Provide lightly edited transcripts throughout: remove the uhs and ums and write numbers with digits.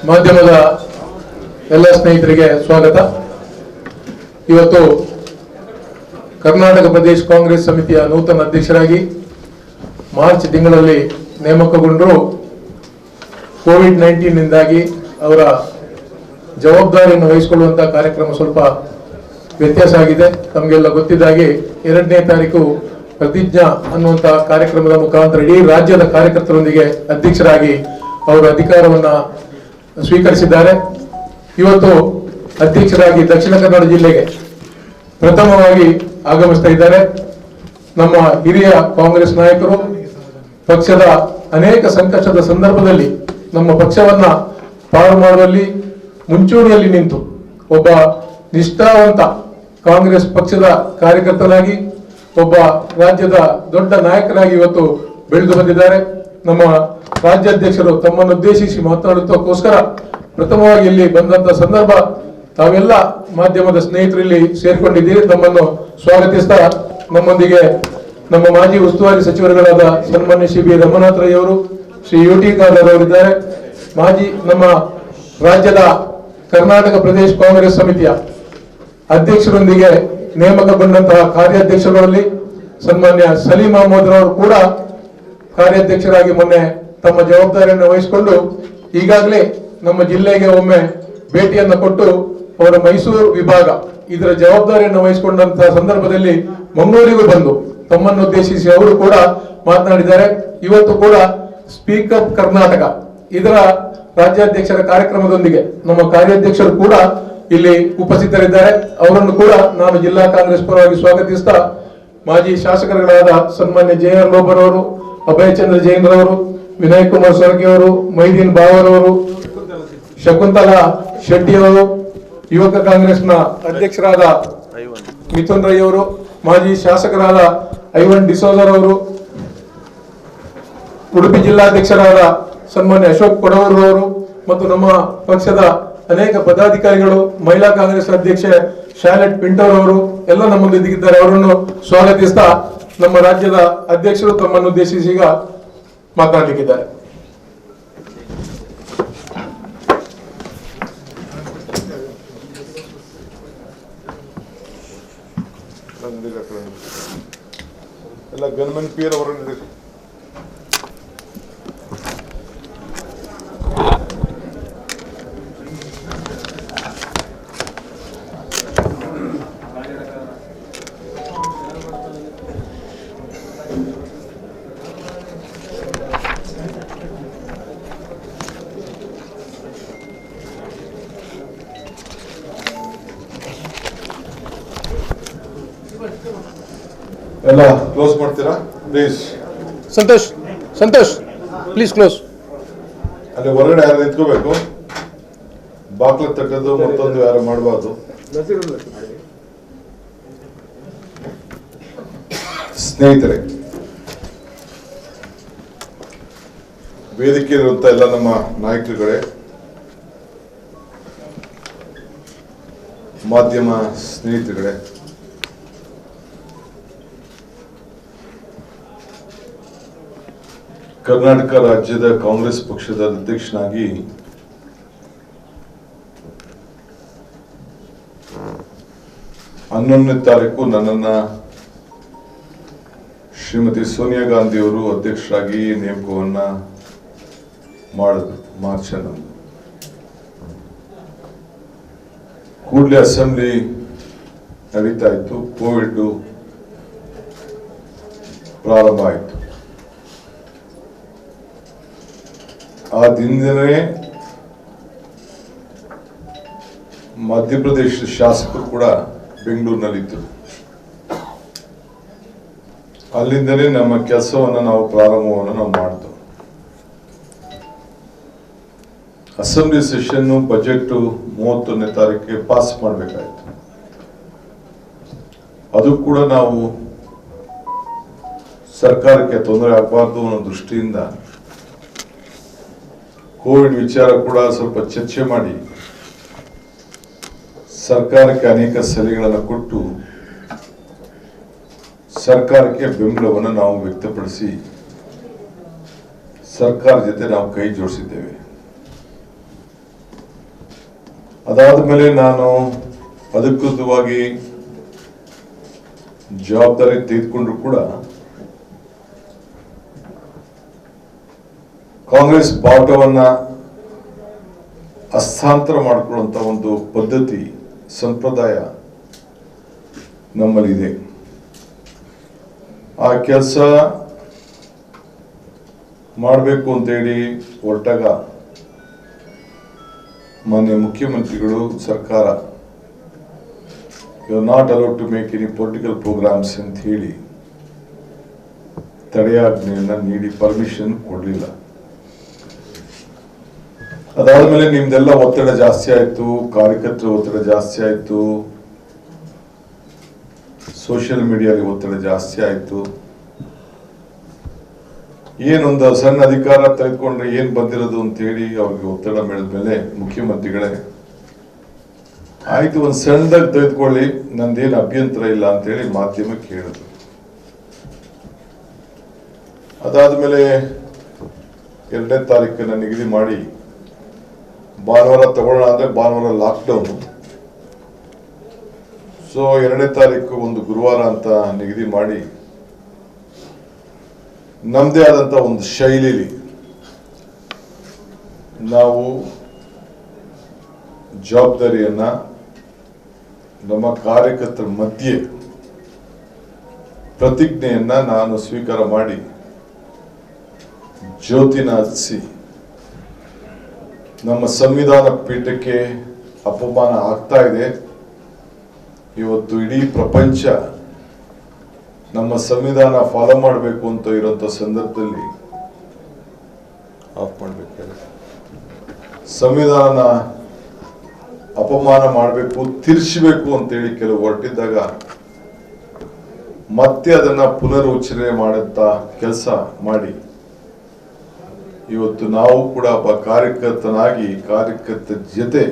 ಮಾಧ್ಯಮದ ಎಲ್ಲ ಸ್ನೇಹಿತರಿಗೆ ಸ್ವಾಗತ. ಇವತ್ತು ಕರ್ನಾಟಕ ಪ್ರದೇಶ ಕಾಂಗ್ರೆಸ್ ಸಮಿತಿಯ ನೂತನ ಅಧ್ಯಕ್ಷರಾಗಿ ಮಾರ್ಚ್ ತಿಂಗಳಲ್ಲಿ ನೇಮಕಗೊಂಡರು. ಕೋವಿಡ್-19 ನಿಂದಾಗಿ ಅವರ ಜವಾಬ್ದಾರಿಯನ್ನು ವಹಿಸಿಕೊಳ್ಳುವಂತಹ ಕಾರ್ಯಕ್ರಮ ಸ್ವಲ್ಪ ವ್ಯತ್ಯಾಸ ಆಗಿದೆ. ತಮಗೆಲ್ಲ ಗೊತ್ತಿದ್ದಾಗೆ 2ನೇ ತಾರೀಕು ಪ್ರತಿಜ್ಞಾ ಅನ್ನುವಂತಹ ಕಾರ್ಯಕ್ರಮದ ಮುಖಾಂತರ ಇಡೀ ರಾಜ್ಯದ ಕಾರ್ಯಕರ್ತರೊಂದಿಗೆ ಅಧ್ಯಕ್ಷರಾಗಿ ಅವರು ಅಧಿಕಾರವನ್ನ ಸ್ವೀಕರಿಸಿದ್ದಾರೆ. ಇವತ್ತು ಅಧ್ಯಕ್ಷರಾಗಿ ದಕ್ಷಿಣ ಕನ್ನಡ ಜಿಲ್ಲೆಗೆ ಪ್ರಥಮವಾಗಿ ಆಗಮಿಸ್ತಾ ಇದ್ದಾರೆ. ನಮ್ಮ ಹಿರಿಯ ಕಾಂಗ್ರೆಸ್ ನಾಯಕರು ಪಕ್ಷದ ಅನೇಕ ಸಂಕಷ್ಟದ ಸಂದರ್ಭದಲ್ಲಿ ನಮ್ಮ ಪಕ್ಷವನ್ನ ಪಾರು ಮಾಡುವಲ್ಲಿ ಮುಂಚೂಣಿಯಲ್ಲಿ ನಿಂತು ಒಬ್ಬ ನಿಷ್ಠಾವಂತ ಕಾಂಗ್ರೆಸ್ ಪಕ್ಷದ ಕಾರ್ಯಕರ್ತನಾಗಿ ಒಬ್ಬ ರಾಜ್ಯದ ದೊಡ್ಡ ನಾಯಕರಾಗಿ ಇವತ್ತು ಬೆಳೆದು ಬಂದಿದ್ದಾರೆ. ನಮ್ಮ ರಾಜ್ಯಾಧ್ಯಕ್ಷರು ತಮ್ಮನ್ನು ಉದ್ದೇಶಿಸಿ ಮಾತನಾಡುತ್ತಕ್ಕೋಸ್ಕರ ಪ್ರಥಮವಾಗಿ ಇಲ್ಲಿ ಬಂದಂತ ಸಂದರ್ಭ ತಾವೆಲ್ಲ ಮಾಧ್ಯಮದ ಸ್ನೇಹಿತರು ಇಲ್ಲಿ ಸೇರ್ಕೊಂಡಿದ್ದೀರಿ. ತಮ್ಮನ್ನು ಸ್ವಾಗತಿಸ್ತಾ ನಮ್ಮೊಂದಿಗೆ ನಮ್ಮ ಮಾಜಿ ಉಸ್ತುವಾರಿ ಸಚಿವರುಗಳಾದ ಸನ್ಮಾನ್ಯ ಶ್ರೀ ಬಿ ರಮನಾಥ್ ರೈ ಅವರು, ಶ್ರೀ ಯುಟಿ ಖಾದರ್ ಅವರಿದ್ದಾರೆ. ಮಾಜಿ ನಮ್ಮ ರಾಜ್ಯದ ಕರ್ನಾಟಕ ಪ್ರದೇಶ ಕಾಂಗ್ರೆಸ್ ಸಮಿತಿಯ ಅಧ್ಯಕ್ಷರೊಂದಿಗೆ ನೇಮಕಗೊಂಡಂತಹ ಕಾರ್ಯಾಧ್ಯಕ್ಷರಲ್ಲಿ ಸನ್ಮಾನ್ಯ ಸಲೀಂ ಅಹಮದ್ ರವರು ಕೂಡ ಕಾರ್ಯಾಧ್ಯಕ್ಷರಾಗಿ ಮೊನ್ನೆ ತಮ್ಮ ಜವಾಬ್ದಾರಿಯನ್ನು ವಹಿಸಿಕೊಂಡು ಈಗಾಗಲೇ ನಮ್ಮ ಜಿಲ್ಲೆಗೆ ಒಮ್ಮೆ ಭೇಟಿಯನ್ನು ಕೊಟ್ಟು ಅವರ ಮೈಸೂರು ವಿಭಾಗ ಇದರ ಜವಾಬ್ದಾರಿಯನ್ನು ವಹಿಸಿಕೊಂಡಂತಹ ಸಂದರ್ಭದಲ್ಲಿ ಮಂಗಳೂರಿಗೂ ಬಂದು ತಮ್ಮನ್ನು ಉದ್ದೇಶಿಸಿ ಅವರು ಕೂಡ ಮಾತನಾಡಿದ್ದಾರೆ. ಇವತ್ತು ಕೂಡ ಸ್ಪೀಕರ್ ಕರ್ನಾಟಕ ಇದರ ರಾಜ್ಯಾಧ್ಯಕ್ಷರ ಕಾರ್ಯಕ್ರಮದೊಂದಿಗೆ ನಮ್ಮ ಕಾರ್ಯಾಧ್ಯಕ್ಷರು ಕೂಡ ಇಲ್ಲಿ ಉಪಸ್ಥಿತರಿದ್ದಾರೆ. ಅವರನ್ನು ಕೂಡ ನಾನು ಜಿಲ್ಲಾ ಕಾಂಗ್ರೆಸ್ ಪರವಾಗಿ ಸ್ವಾಗತಿಸ್ತಾ ಮಾಜಿ ಶಾಸಕರುಗಳಾದ ಸನ್ಮಾನ್ಯ ಜೆ.ಆರ್. ಲೋಬರ್ ಅವರು, ಅಭಯಚಂದ್ರ ಜೈನ್ ರವರು, ವಿನಯ್ ಕುಮಾರ್ ಸೊರಗಿ ಅವರು, ಮೈದೀನ್ ಬಾವರ್, ಶಕುಂತಲಾ ಶೆಟ್ಟಿ ಅವರು, ಯುವಕ ಕಾಂಗ್ರೆಸ್ನ ಅಧ್ಯಕ್ಷರಾದ ಮಿಥುನ್ ರೈ ಅವರು, ಮಾಜಿ ಶಾಸಕರಾದ ಐವನ್ ಡಿಸೋಜರ್ ಅವರು, ಉಡುಪಿ ಜಿಲ್ಲಾಧ್ಯಕ್ಷರಾದ ಸನ್ಮಾನ್ಯ ಅಶೋಕ್ ಕೊಡವೂರು ಅವರು ಮತ್ತು ನಮ್ಮ ಪಕ್ಷದ ಅನೇಕ ಪದಾಧಿಕಾರಿಗಳು, ಮಹಿಳಾ ಕಾಂಗ್ರೆಸ್ ಅಧ್ಯಕ್ಷೆ ಶಾಲೆಟ್ ಪಿಂಟೋರ್ ಅವರು ಎಲ್ಲ ನಮ್ಮೊಂದಿಗಿದ್ದಾರೆ. ಅವರನ್ನು ಸ್ವಾಗತಿಸ್ತಾ ನಮ್ಮ ರಾಜ್ಯದ ಅಧ್ಯಕ್ಷರು ತಮ್ಮನ್ನು ಉದ್ದೇಶಿಸಿ ಈಗ ಮಾತನಾಡಲಿಕ್ಕಿದ್ದಾರೆ. ಎಲ್ಲ ಗನ್ಮನ್ ಪಿಯರ್ ಅವರು ಎಲ್ಲ ಕ್ಲೋಸ್ ಮಾಡ್ತೀರಾ ಪ್ಲೀಸ್. Santosh please close. ಅಲ್ಲಿ ಹೊರಗಡೆ ಯಾರು ನಿಂತ್ಕೋಬೇಕು, ಬಾಕ್ಲ ತಟ್ಟದ್ದು ಮತ್ತೊಂದು ಯಾರು ಮಾಡಬಾರ್ದು. ಸ್ನೇಹಿತರೆ, ವೇದಿಕೆ ಇರುವಂತ ಎಲ್ಲ ನಮ್ಮ ನಾಯಕರುಗಳೇ, ಮಾಧ್ಯಮ ಸ್ನೇಹಿತರುಗಳೇ, ಕರ್ನಾಟಕ ರಾಜ್ಯದ ಕಾಂಗ್ರೆಸ್ ಪಕ್ಷದ ಅಧ್ಯಕ್ಷನಾಗಿ ಹನ್ನೊಂದನೇ ತಾರೀಕು ನನ್ನನ್ನ ಶ್ರೀಮತಿ ಸೋನಿಯಾ ಗಾಂಧಿ ಅವರು ಅಧ್ಯಕ್ಷರಾಗಿ ನೇಮಕವನ್ನ ಮಾಡಿದ್ರು. ಮಾರ್ಚ್ 11 ಕೂಡಲೇ ಅಸೆಂಬ್ಲಿ ನಡೀತಾ ಇತ್ತು, ಕೋವಿಡ್ ಪ್ರಾರಂಭ ಆಯಿತು. ಆ ದಿನದೇ ಮಧ್ಯಪ್ರದೇಶದ ಶಾಸಕರು ಕೂಡ ಬೆಂಗಳೂರಿನಲ್ಲಿದ್ದರು. ಅಲ್ಲಿಂದಲೇ ನಮ್ಮ ಕೆಲಸವನ್ನು ನಾವು ಪ್ರಾರಂಭವನ್ನು ನಾವು ಮಾಡಿದ್ವು. ಅಸೆಂಬ್ಲಿ ಸೆಷನ್ ಬಜೆಟ್ 31ನೇ ತಾರೀಕಿಗೆ ಪಾಸ್ ಮಾಡಬೇಕಾಯಿತು. ಅದು ಕೂಡ ನಾವು ಸರ್ಕಾರಕ್ಕೆ ತೊಂದರೆ ಆಗಬಾರ್ದು ಅನ್ನೋ ದೃಷ್ಟಿಯಿಂದ ಕೋವಿಡ್ ವಿಚಾರ ಕೂಡ ಸ್ವಲ್ಪ ಚರ್ಚೆ ಮಾಡಿ ಸರ್ಕಾರಕ್ಕೆ ಅನೇಕ ಸಲಹೆಗಳನ್ನು ಕೊಟ್ಟು ಸರ್ಕಾರಕ್ಕೆ ಬೆಂಬಲವನ್ನು ನಾವು ವ್ಯಕ್ತಪಡಿಸಿ ಸರ್ಕಾರ ಜೊತೆ ನಾವು ಕೈ ಜೋಡಿಸಿದ್ದೇವೆ. ಅದಾದ ಮೇಲೆ ನಾನು ಅಧಿಕೃತವಾಗಿ ಜವಾಬ್ದಾರಿ ತೆಗೆದುಕೊಂಡ್ರು ಕೂಡ ಕಾಂಗ್ರೆಸ್ ಬಾವುಟವನ್ನ ಹಸ್ತಾಂತರ ಮಾಡಿಕೊಳ್ಳುವಂತ ಒಂದು ಪದ್ಧತಿ ಸಂಪ್ರದಾಯ ನಮ್ಮಲ್ಲಿದೆ. ಆ ಕೆಲಸ ಮಾಡಬೇಕು ಅಂತೇಳಿ ಹೊರಟಾಗ ಮಾನ್ಯ ಮುಖ್ಯಮಂತ್ರಿಗಳು ಸರ್ಕಾರ you are not allowed to make any political programs ಅಂತ ಹೇಳಿ ತಡೆಯಾಜ್ಞೆಯನ್ನ ನೀಡಿ ಪರ್ಮಿಷನ್ ಕೊಡಲಿಲ್ಲ. ಅದಾದ್ಮೇಲೆ ನಿಮ್ದೆಲ್ಲ ಒತ್ತಡ ಜಾಸ್ತಿ ಆಯ್ತು, ಕಾರ್ಯಕರ್ತರ ಒತ್ತಡ ಜಾಸ್ತಿ ಆಯ್ತು, ಸೋಷಿಯಲ್ ಮೀಡಿಯಾದಲ್ಲಿ ಒತ್ತಡ ಜಾಸ್ತಿ ಆಯ್ತು. ಏನೊಂದು ಸಣ್ಣ ಅಧಿಕಾರ ತೆಗೆದುಕೊಂಡ್ರೆ ಏನ್ ಬಂದಿರೋದು ಅಂತ ಹೇಳಿ ಅವ್ರಿಗೆ ಒತ್ತಡ ಮೇಲೆ ಮುಖ್ಯಮಂತ್ರಿಗಳೇ ಆಯ್ತು ಒಂದ್ ಸಣ್ಣದಾಗಿ ತೆಗೆದುಕೊಳ್ಳಿ, ನಂದೇನು ಅಭ್ಯಂತರ ಇಲ್ಲ ಅಂತ ಹೇಳಿ ಮಾಧ್ಯಮಕ್ಕೆ ಹೇಳಿದ್ರು. ಅದಾದ್ಮೇಲೆ 2ನೇ ತಾರೀಕನ್ನ ನಿಗದಿ ಮಾಡಿ ಭಾನುವಾರ ತಗೊಳ್ಳೋಣ ಅಂದ್ರೆ ಭಾನುವಾರ ಲಾಕ್ಡೌನ್. ಸೊ 2ನೇ ತಾರೀಕು ಒಂದು ಗುರುವಾರ ಅಂತ ನಿಗದಿ ಮಾಡಿ ನಮ್ದೇ ಆದಂತ ಒಂದು ಶೈಲಿಲಿ ನಾವು ಜವಾಬ್ದಾರಿಯನ್ನ ನಮ್ಮ ಕಾರ್ಯಕರ್ತರ ಮಧ್ಯೆ ಪ್ರತಿಜ್ಞೆಯನ್ನ ನಾನು ಸ್ವೀಕಾರ ಮಾಡಿ ಜ್ಯೋತಿನ ಹಚ್ಚಿಸಿ ನಮ್ಮ ಸಂವಿಧಾನ ಪೀಠಕ್ಕೆ ಅಪಮಾನ ಆಗ್ತಾ ಇದೆ. ಇವತ್ತು ಇಡೀ ಪ್ರಪಂಚ ನಮ್ಮ ಸಂವಿಧಾನ ಫಾಲೋ ಮಾಡಬೇಕು ಅಂತ ಇರುವಂತ ಸಂದರ್ಭದಲ್ಲಿ ಆಫ್ ಮಾಡಬೇಕು, ಸಂವಿಧಾನ ಅಪಮಾನ ಮಾಡಬೇಕು, ತಿರ್ಚಬೇಕು ಅಂತೇಳಿ ಕೆಲವು ಹೊರಟಿದ್ದಾಗ ಮತ್ತೆ ಅದನ್ನ ಪುನರುಚ್ಚರಣೆ ಮಾಡುತ್ತ ಕೆಲಸ ಮಾಡಿ ಇವತ್ತು ನಾವು ಕೂಡ ಒಬ್ಬ ಕಾರ್ಯಕರ್ತನಾಗಿ ಕಾರ್ಯಕರ್ತರ ಜೊತೆ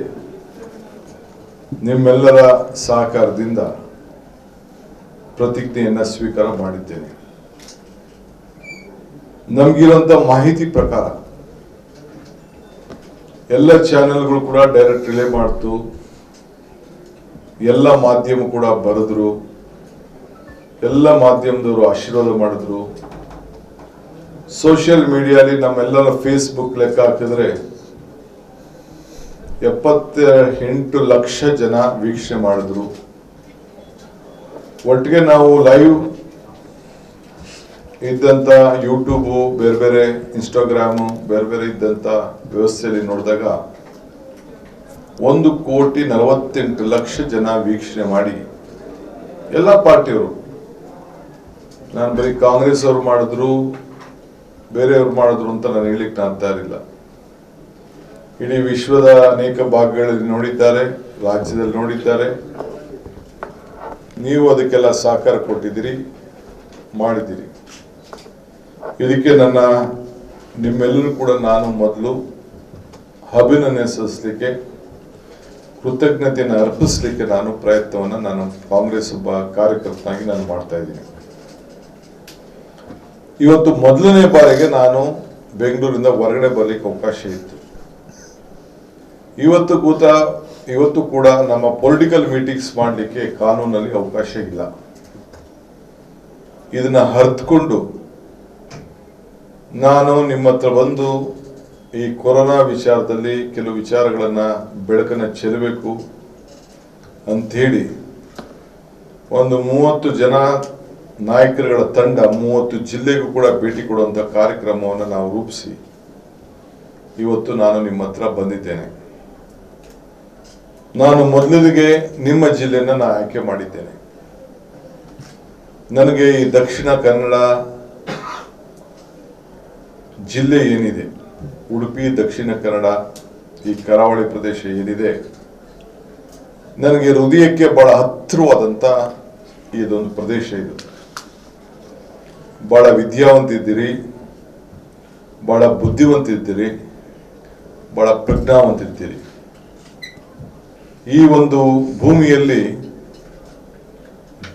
ನಿಮ್ಮೆಲ್ಲರ ಸಹಕಾರದಿಂದ ಪ್ರತಿಜ್ಞೆಯನ್ನ ಸ್ವೀಕಾರ ಮಾಡಿದ್ದೇನೆ. ನಮ್ಗಿರುವಂತ ಮಾಹಿತಿ ಪ್ರಕಾರ ಎಲ್ಲ ಚಾನೆಲ್ಗಳು ಕೂಡ ಡೈರೆಕ್ಟ್ ರಿಲೇ ಮಾಡ್ತು, ಎಲ್ಲ ಮಾಧ್ಯಮ ಕೂಡ ಬರೆದ್ರು, ಎಲ್ಲ ಮಾಧ್ಯಮದವರು ಆಶೀರ್ವಾದ ಮಾಡಿದ್ರು. ಸೋಷಿಯಲ್ ಮೀಡಿಯಾಲಿ ನಮ್ಮೆಲ್ಲರ ಫೇಸ್ಬುಕ್ ಲೆಕ್ಕ ಹಾಕಿದ್ರೆ 78 ಲಕ್ಷ ಜನ ವೀಕ್ಷಣೆ ಮಾಡಿದ್ರು. ಒಟ್ಟಿಗೆ ನಾವು ಲೈವ್ ಇದ್ದಂತ ಯೂಟ್ಯೂಬ್ ಬೇರೆ ಬೇರೆ ಇನ್ಸ್ಟಾಗ್ರಾಮು ಬೇರೆ ಬೇರೆ ಇದ್ದಂತ ವ್ಯವಸ್ಥೆಯಲ್ಲಿ ನೋಡಿದಾಗ 1,48,00,000 ಜನ ವೀಕ್ಷಣೆ ಮಾಡಿ ಎಲ್ಲ ಪಾರ್ಟಿಯವರು, ನಾನು ಬರೀ ಕಾಂಗ್ರೆಸ್ ಅವರು ಮಾಡಿದ್ರು ಬೇರೆಯವ್ರು ಮಾಡಿದ್ರು ಅಂತ ನಾನು ಹೇಳಿಕ್ ನಾನು ತಯಾರಿಲ್ಲ. ಇಡೀ ವಿಶ್ವದ ಅನೇಕ ಭಾಗಗಳಲ್ಲಿ ನೋಡಿದ್ದಾರೆ, ರಾಜ್ಯದಲ್ಲಿ ನೋಡಿದ್ದಾರೆ. ನೀವು ಅದಕ್ಕೆಲ್ಲ ಸಹಕಾರ ಕೊಟ್ಟಿದ್ದೀರಿ, ಮಾಡಿದ್ದೀರಿ. ಇದಕ್ಕೆ ನಿಮ್ಮೆಲ್ಲರೂ ಕೂಡ ನಾನು ಮೊದಲು ಅಭಿನಂದಿಸಲಿಕ್ಕೆ, ಕೃತಜ್ಞತೆಯನ್ನು ಅರ್ಪಿಸಲಿಕ್ಕೆ ನಾನು ಪ್ರಯತ್ನವನ್ನು ನಾನು ಕಾಂಗ್ರೆಸ್ ಒಬ್ಬ ಕಾರ್ಯಕರ್ತನಾಗಿ ನಾನು ಮಾಡ್ತಾ ಇದ್ದೀನಿ. ಇವತ್ತು ಮೊದಲನೇ ಬಾರಿಗೆ ನಾನು ಬೆಂಗಳೂರಿಂದ ಹೊರಗಡೆ ಬರ್ಲಿಕ್ಕೆ ಅವಕಾಶ ಇತ್ತು. ಇವತ್ತು ಕೂಡ ನಮ್ಮ ಪೊಲಿಟಿಕಲ್ ಮೀಟಿಂಗ್ಸ್ ಮಾಡಲಿಕ್ಕೆ ಕಾನೂನಲ್ಲಿ ಅವಕಾಶ ಇಲ್ಲ. ಇದನ್ನ ಅರ್ಥಕೊಂಡು ನಾನು ನಿಮ್ಮ ಹತ್ರ ಬಂದು ಈ ಕೊರೋನಾ ವಿಚಾರದಲ್ಲಿ ಕೆಲವು ವಿಚಾರಗಳನ್ನ ಬೆಳಕನ್ನ ಚೆಲ್ಲಬೇಕು ಅಂಥೇಳಿ ಒಂದು 30 ಜನ ನಾಯಕರುಗಳ ತಂಡ 30 ಜಿಲ್ಲೆಗೂ ಕೂಡ ಭೇಟಿ ಕೊಡುವಂತ ಕಾರ್ಯಕ್ರಮವನ್ನು ನಾವು ರೂಪಿಸಿ ಇವತ್ತು ನಾನು ನಿಮ್ಮ ಹತ್ರ ಬಂದಿದ್ದೇನೆ. ನಾನು ಮೊದಲಿಗೆ ನಿಮ್ಮ ಜಿಲ್ಲೆಯನ್ನ ನಾನು ಆಯ್ಕೆ ಮಾಡಿದ್ದೇನೆ. ನನಗೆ ಈ ದಕ್ಷಿಣ ಕನ್ನಡ ಜಿಲ್ಲೆ ಏನಿದೆ, ಉಡುಪಿ ದಕ್ಷಿಣ ಕನ್ನಡ ಈ ಕರಾವಳಿ ಪ್ರದೇಶ ಏನಿದೆ, ನನಗೆ ಹೃದಯಕ್ಕೆ ಬಹಳ ಹತ್ತಿರವಾದಂತ ಇದೊಂದು ಪ್ರದೇಶ. ಇದು ಬಹಳ ವಿದ್ಯಾವಂತಿದ್ದೀರಿ, ಬಹಳ ಬುದ್ಧಿವಂತಿದ್ದೀರಿ, ಬಹಳ ಪ್ರಜ್ಞಾವಂತಿದ್ದೀರಿ. ಈ ಒಂದು ಭೂಮಿಯಲ್ಲಿ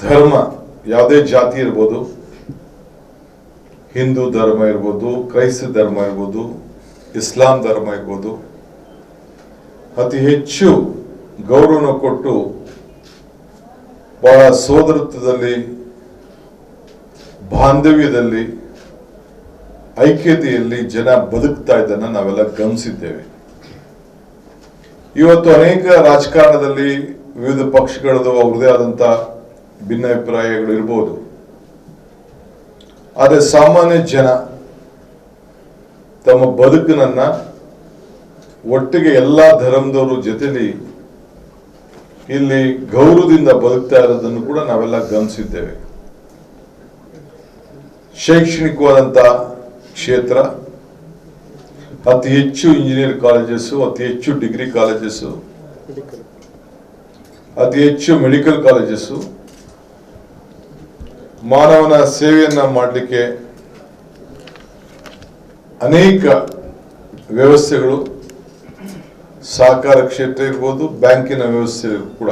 ಧರ್ಮ ಯಾವುದೇ ಜಾತಿ ಇರ್ಬೋದು, ಹಿಂದೂ ಧರ್ಮ ಇರ್ಬೋದು, ಕ್ರೈಸ್ತ ಧರ್ಮ ಇರ್ಬೋದು, ಇಸ್ಲಾಂ ಧರ್ಮ ಇರ್ಬೋದು, ಅತಿ ಹೆಚ್ಚು ಗೌರವನ ಕೊಟ್ಟು ಬಹಳ ಸೋದರತ್ವದಲ್ಲಿ, ಬಾಂಧವ್ಯದಲ್ಲಿ, ಐಕ್ಯತೆಯಲ್ಲಿ ಜನ ಬದುಕ್ತಾ ಇದ್ದನ್ನ ನಾವೆಲ್ಲ ಗಮನಿಸಿದ್ದೇವೆ. ಇವತ್ತು ಅನೇಕ ರಾಜಕಾರಣದಲ್ಲಿ ವಿವಿಧ ಪಕ್ಷಗಳದು ಅವ್ರದೇ ಆದಂತ ಭಿನ್ನಾಭಿಪ್ರಾಯಗಳು ಇರ್ಬೋದು. ಆದರೆ ಸಾಮಾನ್ಯ ಜನ ತಮ್ಮ ಬದುಕನ್ನ ಒಟ್ಟಿಗೆ ಎಲ್ಲಾ ಧರ್ಮದವರು ಜೊತೆಲಿ ಇಲ್ಲಿ ಗೌರವದಿಂದ ಬದುಕ್ತಾ ಇರೋದನ್ನು ಕೂಡ ನಾವೆಲ್ಲ ಗಮನಿಸಿದ್ದೇವೆ. ಶೈಕ್ಷಣಿಕವಾದಂತ ಕ್ಷೇತ್ರ, ಅತಿ ಹೆಚ್ಚು ಇಂಜಿನಿಯರ್ ಕಾಲೇಜಸ್ಸು, ಅತಿ ಹೆಚ್ಚು ಡಿಗ್ರಿ ಕಾಲೇಜಸ್ಸು, ಅತಿ ಹೆಚ್ಚು ಮೆಡಿಕಲ್ ಕಾಲೇಜಸ್ಸು, ಮಾನವನ ಸೇವೆಯನ್ನ ಮಾಡಲಿಕ್ಕೆ ಅನೇಕ ವ್ಯವಸ್ಥೆಗಳು, ಸಹಕಾರ ಕ್ಷೇತ್ರ ಇರ್ಬೋದು, ಬ್ಯಾಂಕಿನ ವ್ಯವಸ್ಥೆ ಕೂಡ,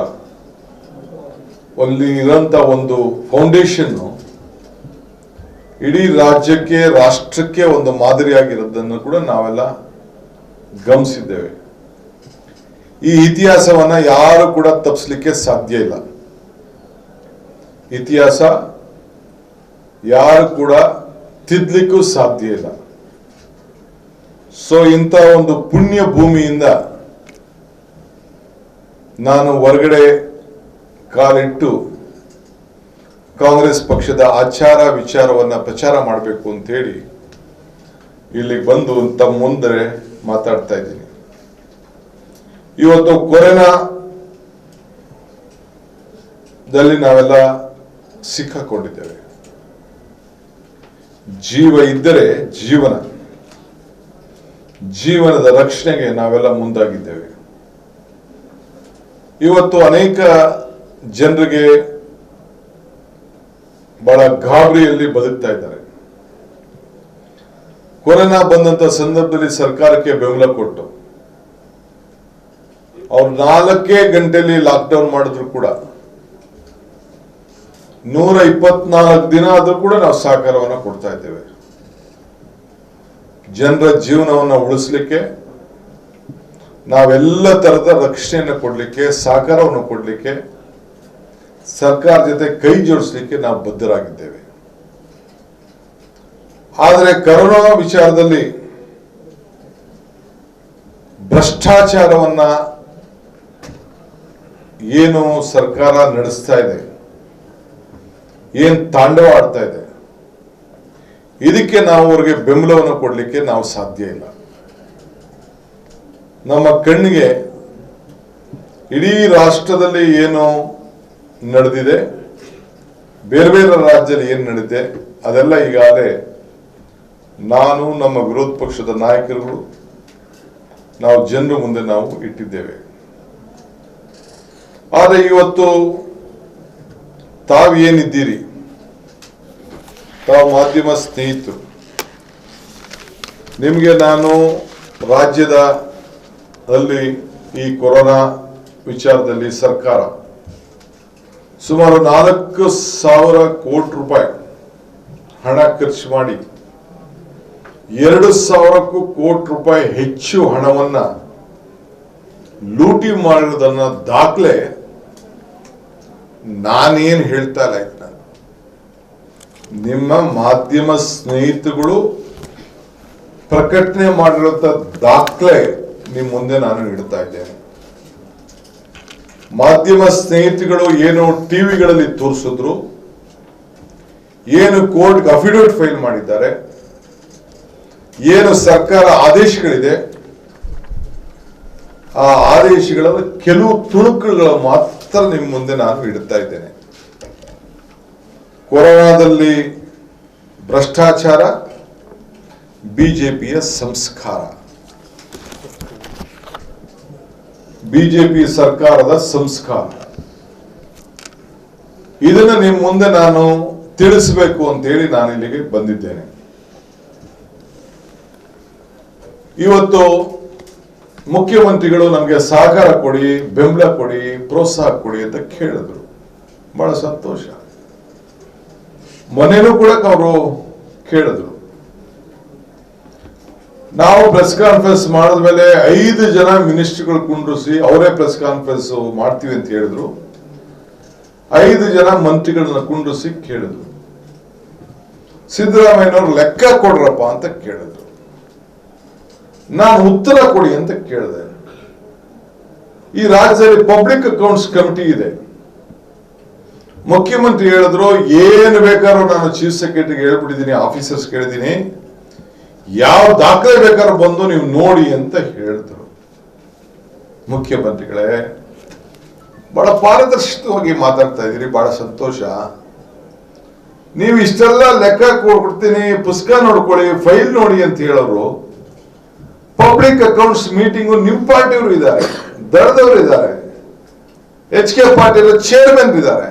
ಅಲ್ಲಿ ಇರೋಂಥ ಒಂದು ಫೌಂಡೇಶನ್ ಇಡೀ ರಾಜ್ಯಕ್ಕೆ, ರಾಷ್ಟ್ರಕ್ಕೆ ಒಂದು ಮಾದರಿಯಾಗಿರೋದನ್ನು ಕೂಡ ನಾವೆಲ್ಲ ಗಮನಿಸಿದ್ದೇವೆ. ಈ ಇತಿಹಾಸವನ್ನ ಯಾರು ಕೂಡ ತಪ್ಪಿಸ್ಲಿಕ್ಕೆ ಸಾಧ್ಯ ಇಲ್ಲ. ಇತಿಹಾಸ ಯಾರು ಕೂಡ ತಿದ್ದಲಿಕ್ಕೂ ಸಾಧ್ಯ ಇಲ್ಲ. ಸೊ ಇಂಥ ಒಂದು ಪುಣ್ಯ ಭೂಮಿಯಿಂದ ನಾನು ಹೊರಗಡೆ ಕಾಲಿಟ್ಟು ಕಾಂಗ್ರೆಸ್ ಪಕ್ಷದ ಆಚಾರ ವಿಚಾರವನ್ನ ಪ್ರಚಾರ ಮಾಡಬೇಕು ಅಂತ ಹೇಳಿ ಇಲ್ಲಿಗೆ ಬಂದು ತಮ್ಮ ಮುಂದೆ ಮಾತಾಡ್ತಾ ಇದ್ದೀನಿ. ಇವತ್ತು ಕೊರೋನಾದಲ್ಲಿ ನಾವೆಲ್ಲ ಸಿಕ್ಕಾಕೊಂಡಿದ್ದೇವೆ. ಜೀವ ಇದ್ದರೆ ಜೀವನದ ರಕ್ಷಣೆಗೆ ನಾವೆಲ್ಲ ಮುಂದಾಗಿದ್ದೇವೆ. ಇವತ್ತು ಅನೇಕ ಜನರಿಗೆ ಬಹಳ ಗಾಬರಿಯಲ್ಲಿ ಬದುಕ್ತಾ ಇದ್ದಾರೆ. ಕೊರೋನಾ ಬಂದಂತ ಸಂದರ್ಭದಲ್ಲಿ ಸರ್ಕಾರಕ್ಕೆ ಬೆಂಬಲ ಕೊಟ್ಟು ಅವ್ರು 4 ಗಂಟೆಯಲ್ಲಿ ಲಾಕ್ಡೌನ್ ಮಾಡಿದ್ರು ಕೂಡ 124 ದಿನ ಆದ್ರೂ ಕೂಡ ನಾವು ಸಹಕಾರವನ್ನು ಕೊಡ್ತಾ ಇದ್ದೇವೆ. ಜನರ ಜೀವನವನ್ನು ಉಳಿಸ್ಲಿಕ್ಕೆ, ನಾವೆಲ್ಲ ತರದ ರಕ್ಷಣೆಯನ್ನು ಕೊಡ್ಲಿಕ್ಕೆ, ಸಹಕಾರವನ್ನು ಕೊಡ್ಲಿಕ್ಕೆ, ಸರ್ಕಾರ ಜೊತೆ ಕೈ ಜೋಡಿಸ್ಲಿಕ್ಕೆ ನಾವು ಬದ್ಧರಾಗಿದ್ದೇವೆ. ಆದರೆ ಕರೋನಾ ವಿಚಾರದಲ್ಲಿ ಭ್ರಷ್ಟಾಚಾರವನ್ನ ಏನು ಸರ್ಕಾರ ನಡೆಸ್ತಾ ಇದೆ, ಏನ್ ತಾಂಡವ ಆಡ್ತಾ ಇದೆ, ಇದಕ್ಕೆ ನಾವು ಅವ್ರಿಗೆ ಬೆಂಬಲವನ್ನು ಕೊಡ್ಲಿಕ್ಕೆ ನಾವು ಸಾಧ್ಯ ಇಲ್ಲ. ನಮ್ಮ ಕಣ್ಣಿಗೆ ಇಡೀ ರಾಷ್ಟ್ರದಲ್ಲಿ ಏನು ನಡೆದಿದೆ, ಬೇರೆ ಬೇರೆ ರಾಜ್ಯದಲ್ಲಿ ಏನು ನಡೆದಿದೆ, ಅದೆಲ್ಲ ಈಗಾಗಲೇ ನಾನು, ನಮ್ಮ ವಿರೋಧ ಪಕ್ಷದ ನಾಯಕರುಗಳು, ನಾವು ಜನರ ಮುಂದೆ ನಾವು ಇಟ್ಟಿದ್ದೇವೆ. ಆದರೆ ಇವತ್ತು ತಾವೇನಿದ್ದೀರಿ, ತಾವು ಮಾಧ್ಯಮ ಸ್ನೇಹಿತರು, ನಿಮಗೆ ನಾನು ರಾಜ್ಯದ ಅಲ್ಲಿ ಈ ಕೊರೋನಾ ವಿಚಾರದಲ್ಲಿ ಸರ್ಕಾರ ಸುಮಾರು 4,000 ಕೋಟಿ ರೂಪಾಯಿ ಹಣ ಖರ್ಚು ಮಾಡಿ 2,000 ಕೋಟಿ ರೂಪಾಯಿ ಹೆಚ್ಚು ಹಣವನ್ನ ಲೂಟಿ ಮಾಡಿರೋದನ್ನ ದಾಖಲೆ ನಾನೇನ್ ಹೇಳ್ತಾ ಇಲ್ಲ. ನಿಮ್ಮ ಮಾಧ್ಯಮ ಸ್ನೇಹಿತರುಗಳು ಪ್ರಕಟಣೆ ಮಾಡಿರುವಂತ ದಾಖಲೆ ನಿಮ್ಮ ಮುಂದೆ ನಾನು ಇಡ್ತಾ ಇದ್ದೇನೆ. ಮಾಧ್ಯಮ ಸ್ನೇಹಿತರುಗಳು ಏನು ಟಿವಿಗಳಲ್ಲಿ ತೋರಿಸಿದ್ರು, ಏನು ಕೋರ್ಟ್ಗೆ ಅಫಿಡವಿಟ್ ಫೈಲ್ ಮಾಡಿದ್ದಾರೆ, ಏನು ಸರ್ಕಾರ ಆದೇಶಗಳಿದೆ, ಆ ಆದೇಶಗಳ ಕೆಲವು ತುಣುಕುಗಳು ಮಾತ್ರ ನಿಮ್ಮ ಮುಂದೆ ನಾನು ಇಡ್ತಾ ಇದ್ದೇನೆ. ಕೊರೋನಾದಲ್ಲಿ ಭ್ರಷ್ಟಾಚಾರ ಬಿಜೆಪಿಯ ಸಂಸ್ಕಾರ, ಬಿಜೆಪಿ ಸರ್ಕಾರದ ಸಂಸ್ಕಾರ, ಇದನ್ನ ನಿಮ್ಮ ಮುಂದೆ ನಾನು ತಿಳಿಸಬೇಕು ಅಂತ ಹೇಳಿ ನಾನು ಇಲ್ಲಿಗೆ ಬಂದಿದ್ದೇನೆ. ಇವತ್ತು ಮುಖ್ಯಮಂತ್ರಿಗಳು ನಮಗೆ ಸಹಕಾರ ಕೊಡಿ, ಬೆಂಬಲ ಕೊಡಿ, ಪ್ರೋತ್ಸಾಹ ಕೊಡಿ ಅಂತ ಕೇಳಿದ್ರು. ಬಹಳ ಸಂತೋಷ. ಮೊನ್ನೆನೂ ಕೂಡ ಅವರು ಕೇಳಿದ್ರು. ನಾವು ಪ್ರೆಸ್ ಕಾನ್ಫರೆನ್ಸ್ ಮಾಡಿದ್ಮೇಲೆ 5 ಜನ ಮಿನಿಸ್ಟರ್ಗಳು ಕುಂಡ್ರಿಸಿ ಅವರೇ ಪ್ರೆಸ್ ಕಾನ್ಫರೆನ್ಸ್ ಮಾಡ್ತೀವಿ ಅಂತ ಹೇಳಿದ್ರು. 5 ಜನ ಮಂತ್ರಿಗಳನ್ನ ಕುಂಡ್ರಿಸಿ ಕೇಳಿದ್ರು, ಸಿದ್ದರಾಮಯ್ಯನವರು ಲೆಕ್ಕ ಕೊಡ್ರಪ್ಪ ಅಂತ ಕೇಳಿದ್ರು. ನಾನು ಉತ್ತರ ಕೊಡಿ ಅಂತ ಕೇಳಿದೆ. ಈ ರಾಜ್ಯದಲ್ಲಿ ಪಬ್ಲಿಕ್ ಅಕೌಂಟ್ಸ್ ಕಮಿಟಿ ಇದೆ. ಮುಖ್ಯಮಂತ್ರಿ ಹೇಳಿದ್ರು, ಏನು ಬೇಕಾದ್ರೂ ನಾನು ಚೀಫ್ ಸೆಕ್ರೆಟರಿಗೆ ಹೇಳ್ಬಿಟ್ಟಿದ್ದೀನಿ, ಆಫೀಸರ್ಸ್ ಕೇಳಿದ್ದೀನಿ, ಯಾವ ದಾಖಲೆ ಬೇಕಾದ್ರೂ ಬಂದು ನೀವು ನೋಡಿ ಅಂತ ಹೇಳಿದ್ರು. ಮುಖ್ಯಮಂತ್ರಿಗಳೇ, ಬಹಳ ಪಾರದರ್ಶಕವಾಗಿ ಮಾತಾಡ್ತಾ ಇದ್ದೀರಿ, ಬಹಳ ಸಂತೋಷ. ನೀವು ಇಷ್ಟೆಲ್ಲ ಲೆಕ್ಕ ಕೊಡ್ತೀನಿ, ಪುಸ್ತಕ ನೋಡ್ಕೊಳ್ಳಿ, ಫೈಲ್ ನೋಡಿ ಅಂತ ಹೇಳೋರು, ಪಬ್ಲಿಕ್ ಅಕೌಂಟ್ಸ್ ಮೀಟಿಂಗು ನಿಮ್ ಪಾರ್ಟಿಯವರು ಇದ್ದಾರೆ, ದಳದವರು ಇದ್ದಾರೆ, HK ಪಾಟೀಲ್ ಚೇರ್ಮನ್ ಇದ್ದಾರೆ.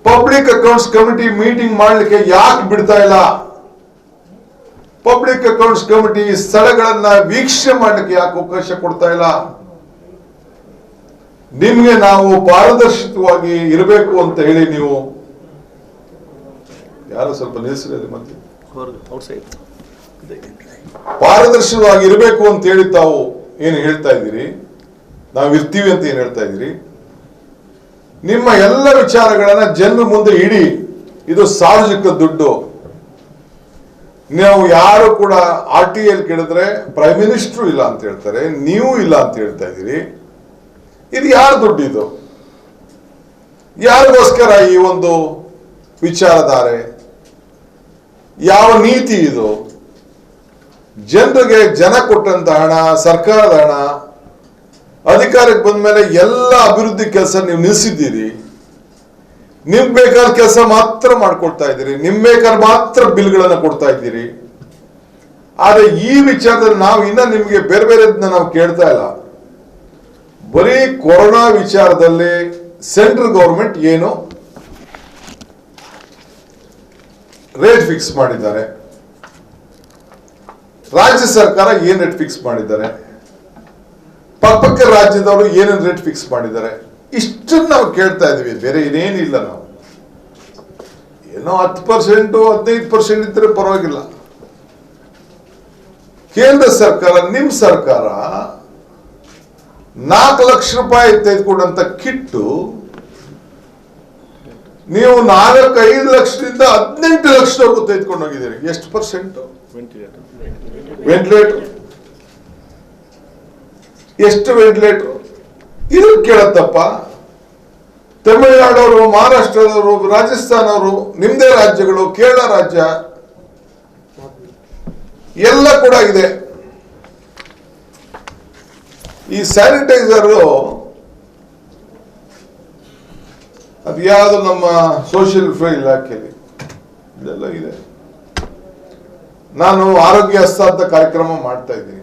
ಪಬ್ಲಿಕ್ ಅಕೌಂಟ್ಸ್ ಕಮಿಟಿ ಮೀಟಿಂಗ್ ಮಾಡ್ಲಿಕ್ಕೆ ಯಾಕೆ ಬಿಡ್ತಾ ಇಲ್ಲ? ಪಬ್ಲಿಕ್ ಅಕೌಂಟ್ಸ್ ಕಮಿಟಿ ಸ್ಥಳಗಳನ್ನ ವೀಕ್ಷಣೆ ಮಾಡ್ಲಿಕ್ಕೆ ಯಾಕೆ ಅವಕಾಶ ಕೊಡ್ತಾ ಇಲ್ಲ? ನಿಮ್ಗೆ ನಾವು ಪಾರದರ್ಶಕವಾಗಿ ಇರಬೇಕು ಅಂತ ಹೇಳಿ ನೀವು ಯಾರು ಸ್ವಲ್ಪ ನಿಲ್ಲಿಸಿರಲಿ, ಮತ್ತೆ ಪಾರದರ್ಶಕವಾಗಿ ಇರಬೇಕು ಅಂತ ಹೇಳಿ ತಾವು ಏನು ಹೇಳ್ತಾ ಇದ್ದೀರಿ, ನಾವು ಇರ್ತೀವಿ ಅಂತ ಏನ್ ಹೇಳ್ತಾ ಇದ್ದೀರಿ. ನಿಮ್ಮ ಎಲ್ಲ ವಿಚಾರಗಳನ್ನ ಜನರ ಮುಂದೆ ಇಡಿ. ಇದು ಸಾರ್ವಜನಿಕ ದುಡ್ಡು. ನಾವು ಯಾರು ಕೂಡ RTI ಕೇಳಿದ್ರೆ ಪ್ರೈಮ್ ಮಿನಿಸ್ಟರ್ ಇಲ್ಲ ಅಂತ ಹೇಳ್ತಾರೆ, ನೀವು ಇಲ್ಲ ಅಂತ ಹೇಳ್ತಾ ಇದ್ದೀರಿ. ಇದು ಯಾರ ದುಡ್ಡು? ಇದು ಯಾರಿಗೋಸ್ಕರ ಈ ಒಂದು ವಿಚಾರಧಾರೆ? ಯಾವ ನೀತಿ ಇದು? ಜನರಿಗೆ ಜನ ಕೊಟ್ಟಂತ ಹಣ, ಸರ್ಕಾರದ ಹಣ, ಅಧಿಕಾರಕ್ಕೆ ಬಂದ ಮೇಲೆ ಎಲ್ಲ ಅಭಿವೃದ್ಧಿ ಕೆಲಸ ನೀವು ನಿಲ್ಲಿಸಿದ್ದೀರಿ. ನಿಮ್ ಬೇಕಾದ ಕೆಲಸ ಮಾತ್ರ ಮಾಡ್ಕೊಡ್ತಾ ಇದ್ದೀರಿ, ನಿಮ್ ಬೇಕಾದ ಮಾತ್ರ ಬಿಲ್ಗಳನ್ನ ಕೊಡ್ತಾ ಇದ್ದೀರಿ. ಆದ್ರೆ ಈ ವಿಚಾರದಲ್ಲಿ ನಾವು ಇನ್ನ ನಿಮ್ಗೆ ಬೇರೆ ಬೇರೆದನ್ನ ನಾವು ಕೇಳ್ತಾ ಇಲ್ಲ. ಬರೀ ಕೊರೋನಾ ವಿಚಾರದಲ್ಲಿ ಸೆಂಟ್ರಲ್ ಗವರ್ಮೆಂಟ್ ಏನು ರೇಟ್ ಫಿಕ್ಸ್ ಮಾಡಿದ್ದಾರೆ, ರಾಜ್ಯ ಸರ್ಕಾರ ಏನ್ ರೇಟ್ ಫಿಕ್ಸ್ ಮಾಡಿದ್ದಾರೆ, ಪಕ್ಕ ರಾಜ್ಯದವರು ಏನೇನು ರೇಟ್ ಫಿಕ್ಸ್ ಮಾಡಿದ್ದಾರೆ, ಇಷ್ಟನ್ನು ನಾವು ಕೇಳ್ತಾ ಇದೀವಿ. ಬೇರೆ ಏನೇನಿಲ್ಲ. ನಾವು ಏನೋ 10% 15% ಇದ್ರೆ ಪರವಾಗಿಲ್ಲ. ಕೇಂದ್ರ ಸರ್ಕಾರ, ನಿಮ್ ಸರ್ಕಾರ 4 ಲಕ್ಷ ರೂಪಾಯಿ ತೆಗೆದುಕೊಂಡಂತ ಕಿಟ್ಟು ನೀವು 4-5 ಲಕ್ಷದಿಂದ 18 ಲಕ್ಷದವರೆಗೂ ತೆಗೆದುಕೊಂಡು ಹೋಗಿದ್ದೀರಿ. ಎಷ್ಟು ಪರ್ಸೆಂಟ್? ವೆಂಟಿಲೇಟರ್ ಎಷ್ಟು ವೆಂಟಿಲೇಟರ್? ಇದು ಕೇಳತ್ತಪ್ಪ. ತಮಿಳುನಾಡವರು, ಮಹಾರಾಷ್ಟ್ರದವರು, ರಾಜಸ್ಥಾನವರು, ನಿಮ್ದೇ ರಾಜ್ಯಗಳು, ಕೇರಳ ರಾಜ್ಯ ಎಲ್ಲ ಕೂಡ ಇದೆ. ಈ ಸ್ಯಾನಿಟೈಸರ್ ಅದು ಯಾವುದು ನಮ್ಮ ಸೋಷಿಯಲ್ ವೆಲ್ಫೇರ್ ಇಲಾಖೆಯಲ್ಲಿ ಇದೆಲ್ಲ ಇದೆ. ನಾನು ಆರೋಗ್ಯ ಹಸ್ತ ಅಂತ ಕಾರ್ಯಕ್ರಮ ಮಾಡ್ತಾ ಇದ್ದೀನಿ.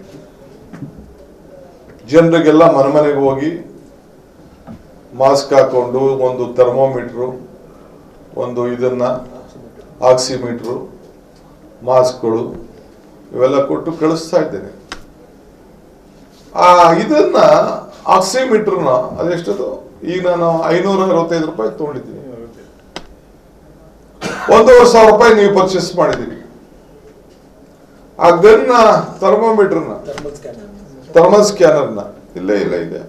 ಜನರಿಗೆಲ್ಲ ಮನೆಗೆ ಹೋಗಿ ಮಾಸ್ಕ್ ಹಾಕೊಂಡು, ಒಂದು ಥರ್ಮೋಮೀಟ್ರು, ಒಂದು ಇದನ್ನ ಆಕ್ಸಿಮೀಟ್ರು, ಮಾಸ್ಕ್ಗಳು ಇವೆಲ್ಲ ಕೊಟ್ಟು ಕಳಿಸ್ತಾ ಇದ್ದೇನೆ. ಇದನ್ನ ಆಕ್ಸಿಮೀಟರ್ನ ಅದೆಷ್ಟದು ಈಗ ನಾನು 565 ರೂಪಾಯಿ ತಗೊಂಡಿದ್ದೀನಿ. 1,500 ರೂಪಾಯಿ ನೀವು ಪರ್ಚೇಸ್ ಮಾಡಿದ್ದೀರಿ. ಆ ಗನ್ನ ಥರ್ಮೋಮೀಟರ್ನ, ಥರ್ಮಲ್ ಸ್ಕ್ಯಾನರ್ನ ಇಲ್ಲೇ ಇಲ್ಲ ಇದೆ.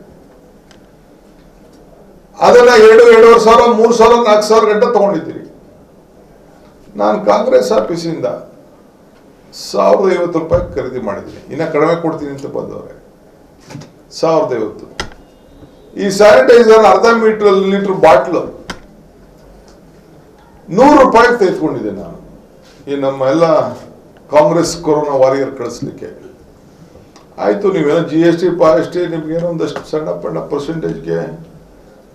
ಅದನ್ನ 2,500, 3,000, 4,000 ಗಂಟೆ ತಗೊಂಡಿದ್ದೀರಿ. ನಾನು ಕಾಂಗ್ರೆಸ್ ಆಫೀಸಿಂದ 1,050 ರೂಪಾಯಿ ಖರೀದಿ ಮಾಡಿದ್ದೀನಿ. ಇನ್ನ ಕಡಿಮೆ ಕೊಡ್ತೀನಿ ಅಂತ ಬಂದವ್ರೆ. 1,050. ಈ ಸ್ಯಾನಿಟೈಸರ್ ಅರ್ಧ ಲೀಟರ್ ಬಾಟ್ಲು 100 ರೂಪಾಯಿಗೆ ತೆಗೆದುಕೊಂಡಿದ್ದೆ ನಾನು. ಈ ನಮ್ಮ ಎಲ್ಲ ಕಾಂಗ್ರೆಸ್ ಕೊರೋನಾ ವಾರಿಯರ್ ಕಳಿಸ್ಲಿಕ್ಕೆ. ಆಯ್ತು, ನೀವೇನೋ GST ಪಾಸ್ಟಿ ನಿಮ್ಗೇನೋ ಒಂದಷ್ಟು ಸಣ್ಣ ಪಣ್ಣ ಪರ್ಸೆಂಟೇಜ್ಗೆ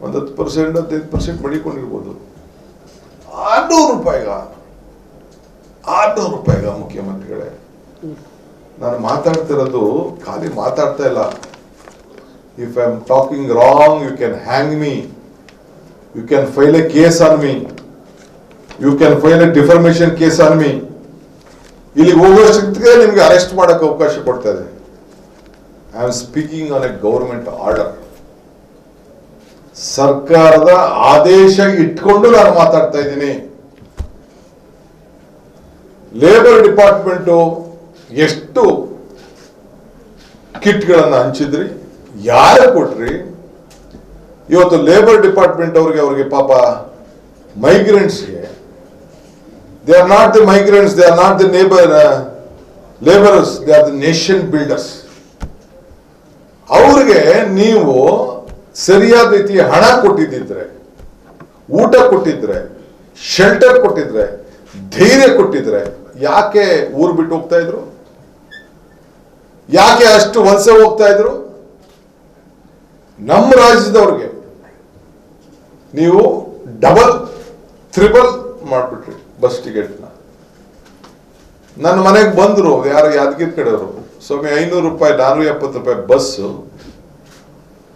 ಒಂದು 10%, 15% ಮಡಿಕೊಂಡಿರ್ಬೋದು. 600 ರೂಪಾಯಿಗ 600 ರೂಪಾಯಿಗ ಮುಖ್ಯಮಂತ್ರಿಗಳೇ, ನಾನು ಮಾತಾಡ್ತಿರೋದು ಖಾಲಿ ಮಾತಾಡ್ತಾ ಇಲ್ಲ. If I am talking wrong, you can hang me. You can file a case on me. You can file a defamation case on me. ಇಲ್ಲಿ ಹೋಗೋಷ್ಟಕ್ಕೆ ನಿಮ್ಗೆ ಅರೆಸ್ಟ್ ಮಾಡಕ್ಕೆ ಅವಕಾಶ ಕೊಡ್ತಾ ಇದೆ. I am speaking on A government order. ಸರ್ಕಾರದ ಆದೇಶ ಇಟ್ಕೊಂಡು ನಾನು ಮಾತಾಡ್ತಾ ಇದ್ದೀನಿ. ಲೇಬರ್ ಡಿಪಾರ್ಟ್ಮೆಂಟ್ ಎಷ್ಟು ಕಿಟ್ಗಳನ್ನ ಹಂಚಿದ್ರಿ, ಯಾರು ಕೊಟ್ರಿ? ಇವತ್ತು ಲೇಬರ್ ಡಿಪಾರ್ಟ್ಮೆಂಟ್ ಅವ್ರಿಗೆ ಪಾಪ ಮೈಗ್ರೆಂಟ್ಸ್ಗೆ, they are not the migrants, they are not the labourers, they are the nation builders. ಅವ್ರಿಗೆ ನೀವು ಸರಿಯಾದ ರೀತಿಯ ಹಣ ಕೊಟ್ಟಿದ್ದಿದ್ರೆ, ಊಟ ಕೊಟ್ಟಿದ್ರೆ, ಶೆಲ್ಟರ್ ಕೊಟ್ಟಿದ್ರೆ, ಧೈರ್ಯ ಕೊಟ್ಟಿದ್ರೆ ಯಾಕೆ ಊರು ಬಿಟ್ಟು ಹೋಗ್ತಾ ಇದ್ರು? ಯಾಕೆ ಅಷ್ಟು ವಲಸೆ ಹೋಗ್ತಾ ಇದ್ರು? ನಮ್ಮ ರಾಜ್ಯದವ್ರಿಗೆ ನೀವು ಡಬಲ್ ತ್ರಿಬಲ್ ಮಾಡ್ಬಿಟ್ರಿ ಬಸ್ ಟಿಕೆಟ್ನ. ನನ್ನ ಮನೆಗೆ ಬಂದ್ರು ಯಾರು ಯಾದಗಿರಿ ಕಡೆಯವರು, ಸ್ವಾಮಿ 500 ರೂಪಾಯಿ 470 ರೂಪಾಯಿ ಬಸ್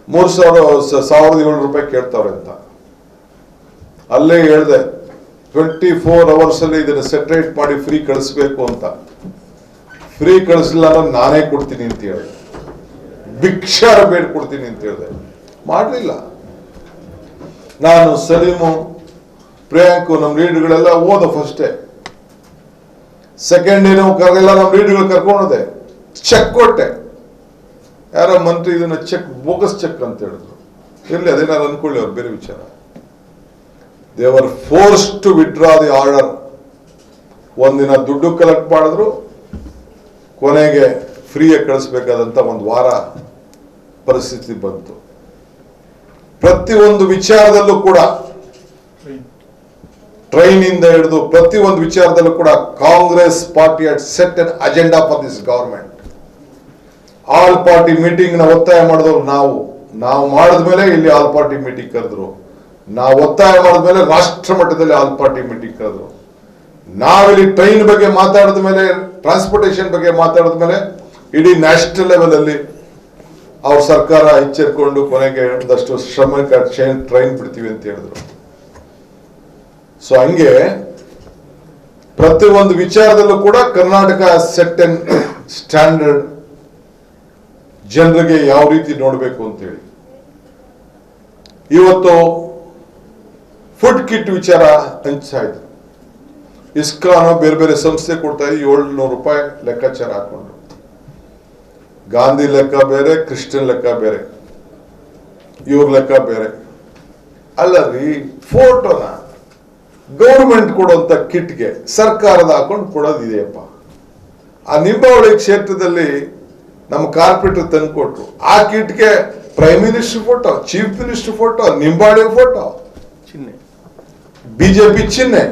1,700 ರೂಪಾಯಿ ಕೇಳ್ತಾವ್ರೆ ಅಂತ. ಅಲ್ಲೇ ಹೇಳ್ದೆ 24 hours ಅಲ್ಲಿ ಇದನ್ನ ಸೆಪರೇಟ್ ಮಾಡಿ ಫ್ರೀ ಕಳಿಸ್ಬೇಕು ಅಂತ. ಫ್ರೀ ಕಳಿಸ್ಲಿಲ್ಲ ಅಂದ್ರೆ ನಾನೇ ಕೊಡ್ತೀನಿ ಅಂತ ಹೇಳಿದೆ, ಭಿಕ್ಷಾರ ಬೇಡ ಕೊಡ್ತೀನಿ ಅಂತ ಹೇಳಿದೆ. ಮಾಡಲಿಲ್ಲ. ನಾನು ಸಲೀಮು ಪ್ರಿಯಾಂಕು ನಮ್ಮ ಲೀಡರ್ಗಳೆಲ್ಲ ಹೋದ ಫಸ್ಟೇ. ಸೆಕೆಂಡ್ ಡೇ ಎಲ್ಲ ನಮ್ಮ ಲೀಡರ್ಗಳು ಕರ್ಕೊಂಡೋದೆ, ಚೆಕ್ ಕೊಟ್ಟೆ. ಯಾರ ಮಂತ್ರಿ ಇದನ್ನ ಚೆಕ್ ಬೋಗಸ್ ಚೆಕ್ ಅಂತ ಹೇಳಿದ್ರು. ಇರ್ಲಿ, ಅದೇನಾರು ಅನ್ಕೊಳ್ಳಿ, ಅವ್ರು ಬೇರೆ ವಿಚಾರ. They were force to withdraw the order. ಒಂದಿನ ದುಡ್ಡು ಕಲೆಕ್ಟ್ ಮಾಡಿದ್ರು, ಕೊನೆಗೆ ಫ್ರೀಯಾಗಿ ಕಳಿಸ್ಬೇಕಾದಂತ ಒಂದು ವಾರ ಪರಿಸ್ಥಿತಿ ಬಂತು. ಪ್ರತಿಯೊಂದು ವಿಚಾರದಲ್ಲೂ ಕೂಡ, ಟ್ರೈನ್ ಇಂದ ಹಿಡಿದು ಪ್ರತಿಯೊಂದು ವಿಚಾರದಲ್ಲೂ ಕೂಡ Congress party had set an agenda for this government. All party meeting ನ ಒತ್ತಾಯ ಮಾಡಿದವರು ನಾವು ಮಾಡಿದ್ಮೇಲೆ ಇಲ್ಲಿ ಆಲ್ ಪಾರ್ಟಿ ಮೀಟಿಂಗ್ ಕರೆದ್ರು. ನಾವು ಒತ್ತಾಯ ಮಾಡಿದ್ಮೇಲೆ ರಾಷ್ಟ್ರ ಮಟ್ಟದಲ್ಲಿ ಆಲ್ ಪಾರ್ಟಿ ಮೀಟಿಂಗ್ ಕರೆದ್ರು. ನಾವಿಲ್ಲಿ ಟ್ರೈನ್ ಬಗ್ಗೆ ಮಾತಾಡಿದ ಮೇಲೆ, ಟ್ರಾನ್ಸ್ಪೋರ್ಟೇಷನ್ ಬಗ್ಗೆ ಮಾತಾಡಿದ ಮೇಲೆ ಇಡೀ ನ್ಯಾಷನಲ್ ಲೆವೆಲ್ ಅಲ್ಲಿ ಅವ್ರ ಸರ್ಕಾರ ಎಚ್ಚರಿಕೊಂಡು ಕೊನೆಗೆ ಒಂದಷ್ಟು ಶ್ರಮಿಕ ಟ್ರೈನ್ ಬಿಡ್ತೀವಿ ಅಂತ ಹೇಳಿದ್ರು. ಸೊ ಹಂಗೆ ಪ್ರತಿಯೊಂದು ವಿಚಾರದಲ್ಲೂ ಕೂಡ ಕರ್ನಾಟಕ ಸೆಟ್ ಅಂಡ್ ಸ್ಟ್ಯಾಂಡರ್ಡ್, ಜನರಿಗೆ ಯಾವ ರೀತಿ ನೋಡಬೇಕು ಅಂತೇಳಿ. ಇವತ್ತು ಫುಡ್ ಕಿಟ್ ವಿಚಾರ ಹಂಚಾಯ್ತು. ಇಸ್ಕಾನ್ ಬೇರೆ ಬೇರೆ ಸಂಸ್ಥೆ ಕೊಡ್ತಾ 700 ರೂಪಾಯಿ ಲೆಕ್ಕಾಚಾರ ಹಾಕೊಂಡು, ಗಾಂಧಿ ಲೆಕ್ಕ ಬೇರೆ, ಕ್ರಿಶ್ಚಿಯನ್ ಲೆಕ್ಕ ಬೇರೆ, ಇವ್ರ ಲೆಕ್ಕ ಬೇರೆ. ಅಲ್ಲ ರೀ, ಫೋಟೋನ ಗೌರ್ಮೆಂಟ್ ಕೊಡುವಂತ ಕಿಟ್ಗೆ ಸರ್ಕಾರದ ಹಾಕೊಂಡು ಕೊಡೋದಿದೆಯಪ್ಪ. ಆ ನಿಂಬಾವಳಿ ಕ್ಷೇತ್ರದಲ್ಲಿ ನಮ್ಮ ಕಾರ್ಪೊರೇಟರ್ ತಂದು ಕೊಟ್ರು. ಆ ಕಿಟ್ಗೆ prime minister photo, chief minister photo, Nimbavali photo, ಚಿಹ್ನೆ, ಬಿಜೆಪಿ ಚಿಹ್ನೆ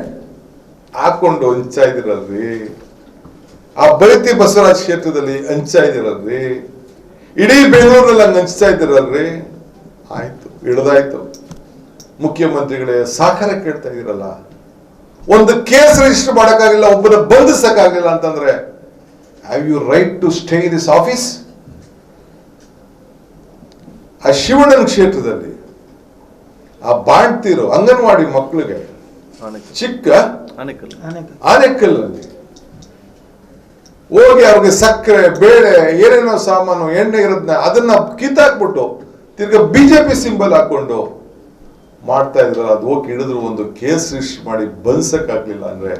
ಹಾಕೊಂಡು ಹಂಚಾ ಇದಿರಲ್ರಿ. ಆ ಬೈತಿ ಬಸವರಾಜ್ ಕ್ಷೇತ್ರದಲ್ಲಿ ಹಂಚಾ ಇದಿರಲ್ರಿ. ಇಡೀ ಬೆಂಗಳೂರಿನಲ್ಲಿ ಹಂಗ ಹಂಚ್ತಾ ಇದ್ದೀರಲ್ರಿ. ಆಯ್ತು, ಹಿಡ್ದಾಯ್ತು. ಮುಖ್ಯಮಂತ್ರಿಗಳೇ ಸಹಕಾರ ಕೇಳ್ತಾ ಇದಿರಲ್ಲ. ಒಂದು ಕೇಸ್ ರಿಜಿಸ್ಟರ್ ಮಾಡಕ್ಕಾಗಿಲ್ಲ, ಒಬ್ಬನ ಬಂಧಿಸಕ್ಕಾಗಿಲ್ಲ ಅಂತಂದ್ರೆ have you right to stay in this office? ಆ ಶಿವಣ್ಣನ ಕ್ಷೇತ್ರದಲ್ಲಿ ಆ ಬಾಣ್ತಿರೋ ಅಂಗನವಾಡಿ ಮಕ್ಕಳಿಗೆ ಚಿಕ್ಕ ಆನೆಕಲ್ಲಲ್ಲಿ ಹೋಗಿ ಅವ್ರಿಗೆ ಸಕ್ಕರೆ, ಬೇಳೆ, ಏನೇನೋ ಸಾಮಾನು, ಎಣ್ಣೆ ಇರೋದನ್ನ ಅದನ್ನ ಕಿತ್ತಾಕ್ಬಿಟ್ಟು ತಿರ್ಗಾ ಬಿಜೆಪಿ ಸಿಂಬಲ್ ಹಾಕೊಂಡು ಮಾಡ್ತಾ ಇದ್ರಲ್ಲ. ಅದು ಹೋಗಿ ಹಿಡಿದ್ರು, ಒಂದು ಕೇಸ್ ರಿಜಿಸ್ಟರ್ ಮಾಡಿ ಬಂಧಿಸಕ್ಕಾಗ್ಲಿಲ್ಲ ಅಂದ್ರೆ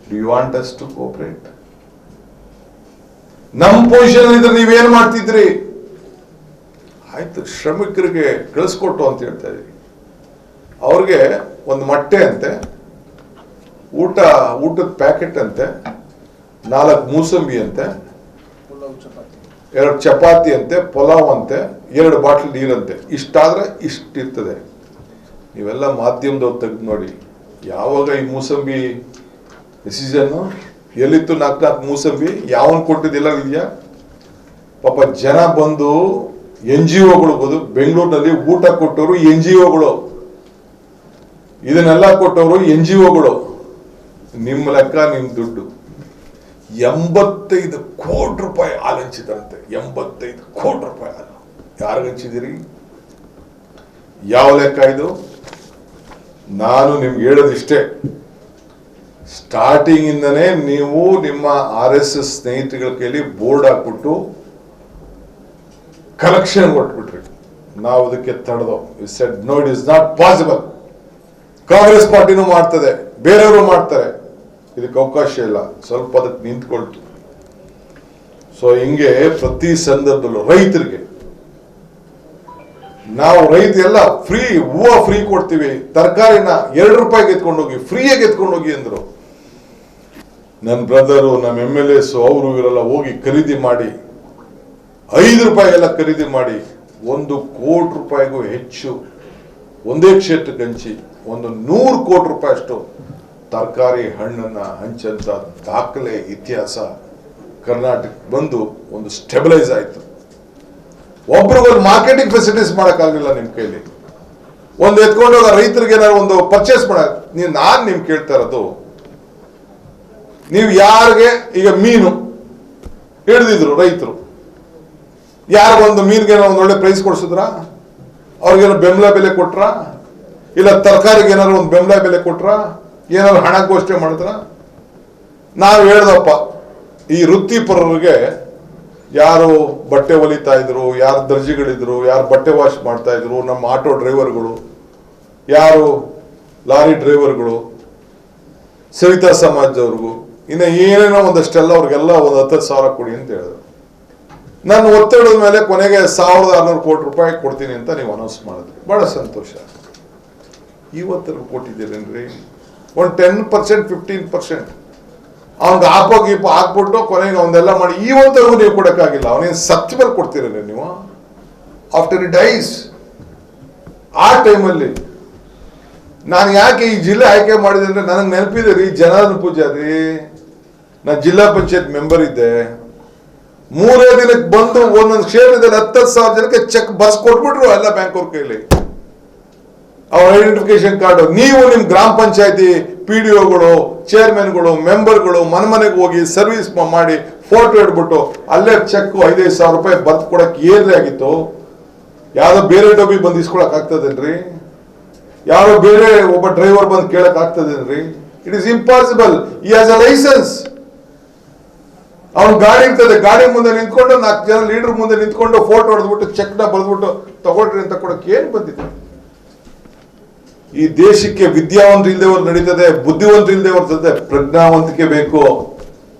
do you want us to cooperate? ನಮ್ ಪೊಸಿಷನ್ ಇದ್ರೆ ನೀವೇನ್ ಮಾಡ್ತಿದ್ರಿ? ಆಯ್ತು, ಶ್ರಮಿಕರಿಗೆ ಕಳಿಸ್ಕೊಟ್ಟು ಅಂತ ಹೇಳ್ತಾ ಇದ್ರಿ. ಅವ್ರಿಗೆ ಒಂದು ಮೊಟ್ಟೆ ಅಂತೆ, ಊಟದ ಪ್ಯಾಕೆಟ್ ಅಂತೆ, 4 ಮೂಸಂಬಿ ಅಂತೆ, 2 ಚಪಾತಿ ಅಂತೆ, ಪಲಾವ್ ಅಂತೆ, 2 ಬಾಟ್ಲ್ ನೀರಂತೆ. ಇಷ್ಟಾದ್ರೆ ಇಷ್ಟಿರ್ತದೆ. ನೀವೆಲ್ಲ ಮಾಧ್ಯಮದವ್ರು ತೆಗೆದು ನೋಡಿ, ಯಾವಾಗ ಈ ಮೂಸಂಬಿ ಸೀಸನ್ ಎಲ್ಲಿತ್ತು? 4 ಮೂಸಂಬಿ ಯಾವನ್ ಕೊಟ್ಟಿದ್ದಿಲ್ಲ ಇದೆಯಾ? ಪಾಪ ಜನ ಬಂದು NGOಗಳು ಬಂದು ಬೆಂಗಳೂರಿನಲ್ಲಿ ಊಟ ಕೊಟ್ಟವರು NGOಗಳು, ಇದನ್ನೆಲ್ಲ ಕೊಟ್ಟವರು NGOಗಳು. ನಿಮ್ಮ ಲೆಕ್ಕ, ನಿಮ್ ದುಡ್ಡು 85 ಕೋಟಿ ರೂಪಾಯಿ ಹಾಲು ಹಂಚಿದಾರಂತೆ. 85 ಕೋಟಿ ರೂಪಾಯಿ ಹಾಲು ಯಾರಿಗೆ ಹಂಚಿದಿರಿ? ಯಾವ ಲೆಕ್ಕ ಇದು? ನಾನು ನಿಮ್ಗೆ ಹೇಳೋದಿಷ್ಟೇ, ಸ್ಟಾರ್ಟಿಂಗ್ ಇಂದನೇ ನೀವು ನಿಮ್ಮ RSS ಸ್ನೇಹಿತಗಳ ಕೈಲಿ ಬೋರ್ಡ್ ಹಾಕ್ಬಿಟ್ಟು ಕಲೆಕ್ಷನ್ ಕೊಟ್ಬಿಟ್ರಿ. ನಾವು ಅದಕ್ಕೆ ತಡೆದೋ. Said no, it is not possible. Congress ಪಾರ್ಟಿನೂ ಮಾಡ್ತದೆ, ಬೇರೆಯವರು ಮಾಡ್ತಾರೆ, ಇದಕ್ಕೆ ಅವಕಾಶ ಇಲ್ಲ. ಸ್ವಲ್ಪ ಅದಕ್ಕೆ ನಿಂತ್ಕೊಳ್ತು. ಸೊ ಹಿಂಗೆ ಪ್ರತಿ ಸಂದರ್ಭದಲ್ಲೂ ರೈತರಿಗೆ ನಾವು ರೈತ ಎಲ್ಲ ಫ್ರೀ ಹೂವು ಫ್ರೀ ಕೊಡ್ತೀವಿ, ತರಕಾರಿನ 2 ರೂಪಾಯಿಗೆ ಎತ್ಕೊಂಡೋಗಿ ಫ್ರೀಯಾಗಿ ಎತ್ಕೊಂಡೋಗಿ ಅಂದ್ರು. ನನ್ನ ಬ್ರದರು, ನಮ್ಮ MLAs ಅವರು ಇವರೆಲ್ಲ ಹೋಗಿ ಖರೀದಿ ಮಾಡಿ 5 ರೂಪಾಯಿಗೆಲ್ಲ ಖರೀದಿ ಮಾಡಿ 1 ಕೋಟಿ ರೂಪಾಯಿಗೂ ಹೆಚ್ಚು ಒಂದೇ ಕ್ಷೇತ್ರಕ್ಕೆ ಹಂಚಿ 100 ಕೋಟಿ ರೂಪಾಯಿ ಅಷ್ಟು ತರಕಾರಿ ಹಣ್ಣನ್ನ ಹಂಚಂತ ದಾಖಲೆ ಇತಿಹಾಸ ಕರ್ನಾಟಕ ಬಂದು ಒಂದು ಸ್ಟೆಬಿಲೈಸ್ ಆಯ್ತು. ಒಬ್ರಿಗೊಂದು ಮಾರ್ಕೆಟಿಂಗ್ ಫೆಸಿಲಿಟೀಸ್ ಮಾಡೋಕ್ಕಾಗಲಿಲ್ಲ ನಿಮ್ಮ ಕೈಲಿ. ಒಂದು ಎತ್ಕೊಂಡೋಗ ರೈತರಿಗೆ ಏನಾದ್ರು ಒಂದು ಪರ್ಚೇಸ್ ನಾನು ನಿಮ್ಗೆ ಕೇಳ್ತಾ ಇರೋದು, ನೀವು ಯಾರಿಗೆ ಈಗ ಮೀನು ಹಿಡಿದಿದ್ರು ರೈತರು, ಯಾರಿಗೊಂದು ಮೀನಿಗೆ ಒಂದು ಒಳ್ಳೆ ಪ್ರೈಸ್ ಕೊಡ್ಸಿದ್ರ? ಅವ್ರಿಗೇನೋ ಬೆಂಬಲ ಬೆಲೆ ಕೊಟ್ರ? ಇಲ್ಲ ತರಕಾರಿಗೆ ಏನಾದ್ರು ಒಂದು ಬೆಂಬಲ ಬೆಲೆ ಕೊಟ್ರ? ಏನಾದ್ರು ಹಣ ಘೋಷಣೆ ಮಾಡಿದ್ರ? ನಾವು ಹೇಳ್ದಪ್ಪ, ಈ ವೃತ್ತಿಪರರಿಗೆ ಯಾರು ಬಟ್ಟೆ ಹೊಲಿತಾ ಇದ್ರು, ಯಾರು ದರ್ಜಿಗಳಿದ್ರು, ಯಾರು ಬಟ್ಟೆ ವಾಶ್ ಮಾಡ್ತಾ ಇದ್ರು, ನಮ್ಮ ಆಟೋ ಡ್ರೈವರ್ಗಳು, ಯಾರು ಲಾರಿ ಡ್ರೈವರ್ಗಳು, ಸವಿತಾ ಸಮಾಜದವ್ರಿಗೂ, ಇನ್ನು ಏನೇನೋ ಒಂದಷ್ಟೆಲ್ಲ ಅವ್ರಿಗೆಲ್ಲ ಒಂದು 10,000 ಕೊಡಿ ಅಂತ ಹೇಳಿದ್ರು. ನಾನು ಒತ್ತಡದ ಮೇಲೆ ಕೊನೆಗೆ 1,600 ಕೋಟಿ ರೂಪಾಯಿ ಕೊಡ್ತೀನಿ ಅಂತ ನೀವು ಅನೌನ್ಸ್ ಮಾಡಿದ್ರಿ. ಬಹಳ ಸಂತೋಷ. ಇವತ್ತು ಕೊಟ್ಟಿದ್ದೀರೇನ್ರಿ? ಒಂದು 10%, 15% ಅವ್ನಿಗೆ ಹಾಕ್ಬಿಟ್ಟು ಕೊನೆಗೆ ಅವನ್ನೆಲ್ಲ ಮಾಡಿ ಇವತ್ತರೆಗೂ ನೀವು ಕೊಡಕ್ಕಾಗಿಲ್ಲ. ಅವನೇನು ಸತ್ಯ ಮೇಲೆ ಕೊಡ್ತೀರಲ್ಲ ನೀವು ಆಫ್ಟರ್ ಇಟ್ ಡೈಸ್. ಆ ಟೈಮಲ್ಲಿ ನಾನು ಯಾಕೆ ಈ ಜಿಲ್ಲೆ ಆಯ್ಕೆ ಮಾಡಿದೆ ಅಂದ್ರೆ ನನಗೆ ನೆನಪಿದೆ ರೀ, ಜನಾರ್ದನ ಪೂಜಾರಿ, ನಾನು ಜಿಲ್ಲಾ ಪಂಚಾಯತ್ ಮೆಂಬರ್ ಇದ್ದೆ. 3 ದಿನಕ್ಕೆ ಬಂದು ಒಂದೊಂದು ಕ್ಷೇತ್ರದಲ್ಲಿ 10,000 ಜನಕ್ಕೆ ಚೆಕ್ ಬಸ್ ಕೊಟ್ಬಿಟ್ರು ಎಲ್ಲ ಬ್ಯಾಂಕ್ ಅವ್ರ ಕೈಲಿ. ಅವ್ರ ಐಡೆಂಟಿಫಿಕೇಶನ್ ಕಾರ್ಡ್ ನೀವು ನಿಮ್ಮ ಗ್ರಾಮ ಪಂಚಾಯತಿ PDOಗಳು, ಚೇರ್ಮನ್ಗಳು, ಮೆಂಬರ್ಗಳು ಮನೆಗೆ ಹೋಗಿ ಸರ್ವಿಸ್ ಮಾಡಿ ಫೋಟೋ ಇಡ್ಬಿಟ್ಟು ಅಲ್ಲೇ ಚೆಕ್ 5,000 ರೂಪಾಯಿ ಬರ್ತ್ ಕೊಡಕ್ ಏನ್ರಿ ಆಗಿತ್ತು? ಯಾವ್ದೋ ಬೇರೆ ಡಬ್ಬಿ ಬಂದು ಇಸ್ಕೊಳಕ್ ಆಗ್ತದೇನ್ರಿ? ಯಾರೋ ಬೇರೆ ಒಬ್ಬ ಡ್ರೈವರ್ ಬಂದು ಕೇಳಕ್ ಆಗ್ತದೇನ್ರಿ? It is impossible. He has a licence. ಅವ್ನ ಗಾಡಿ ಇರ್ತದೆ, ಗಾಡಿ ಮುಂದೆ ನಿಂತ್ಕೊಂಡು 4 ಜನ ಲೀಡರ್ ಮುಂದೆ ನಿಂತ್ಕೊಂಡು ಫೋಟೋ ಹೊಡೆದ್ಬಿಟ್ಟು ಚೆಕ್ ನ ಬರೆದ್ಬಿಟ್ಟು ತಗೊಳ್ರಿ ಅಂತ ಕೊಡಕ್ ಏನ್ ಬಂದಿದೆ? ಈ ದೇಶಕ್ಕೆ ವಿದ್ಯಾವಂತ ಇಲ್ದೇವ್ರು ನಡೀತದೆ, ಬುದ್ಧಿವಂತ ಇಲ್ದೇವ್ರ ಜೊತೆ ಪ್ರಜ್ಞಾವಂತಿಕೆ ಬೇಕು.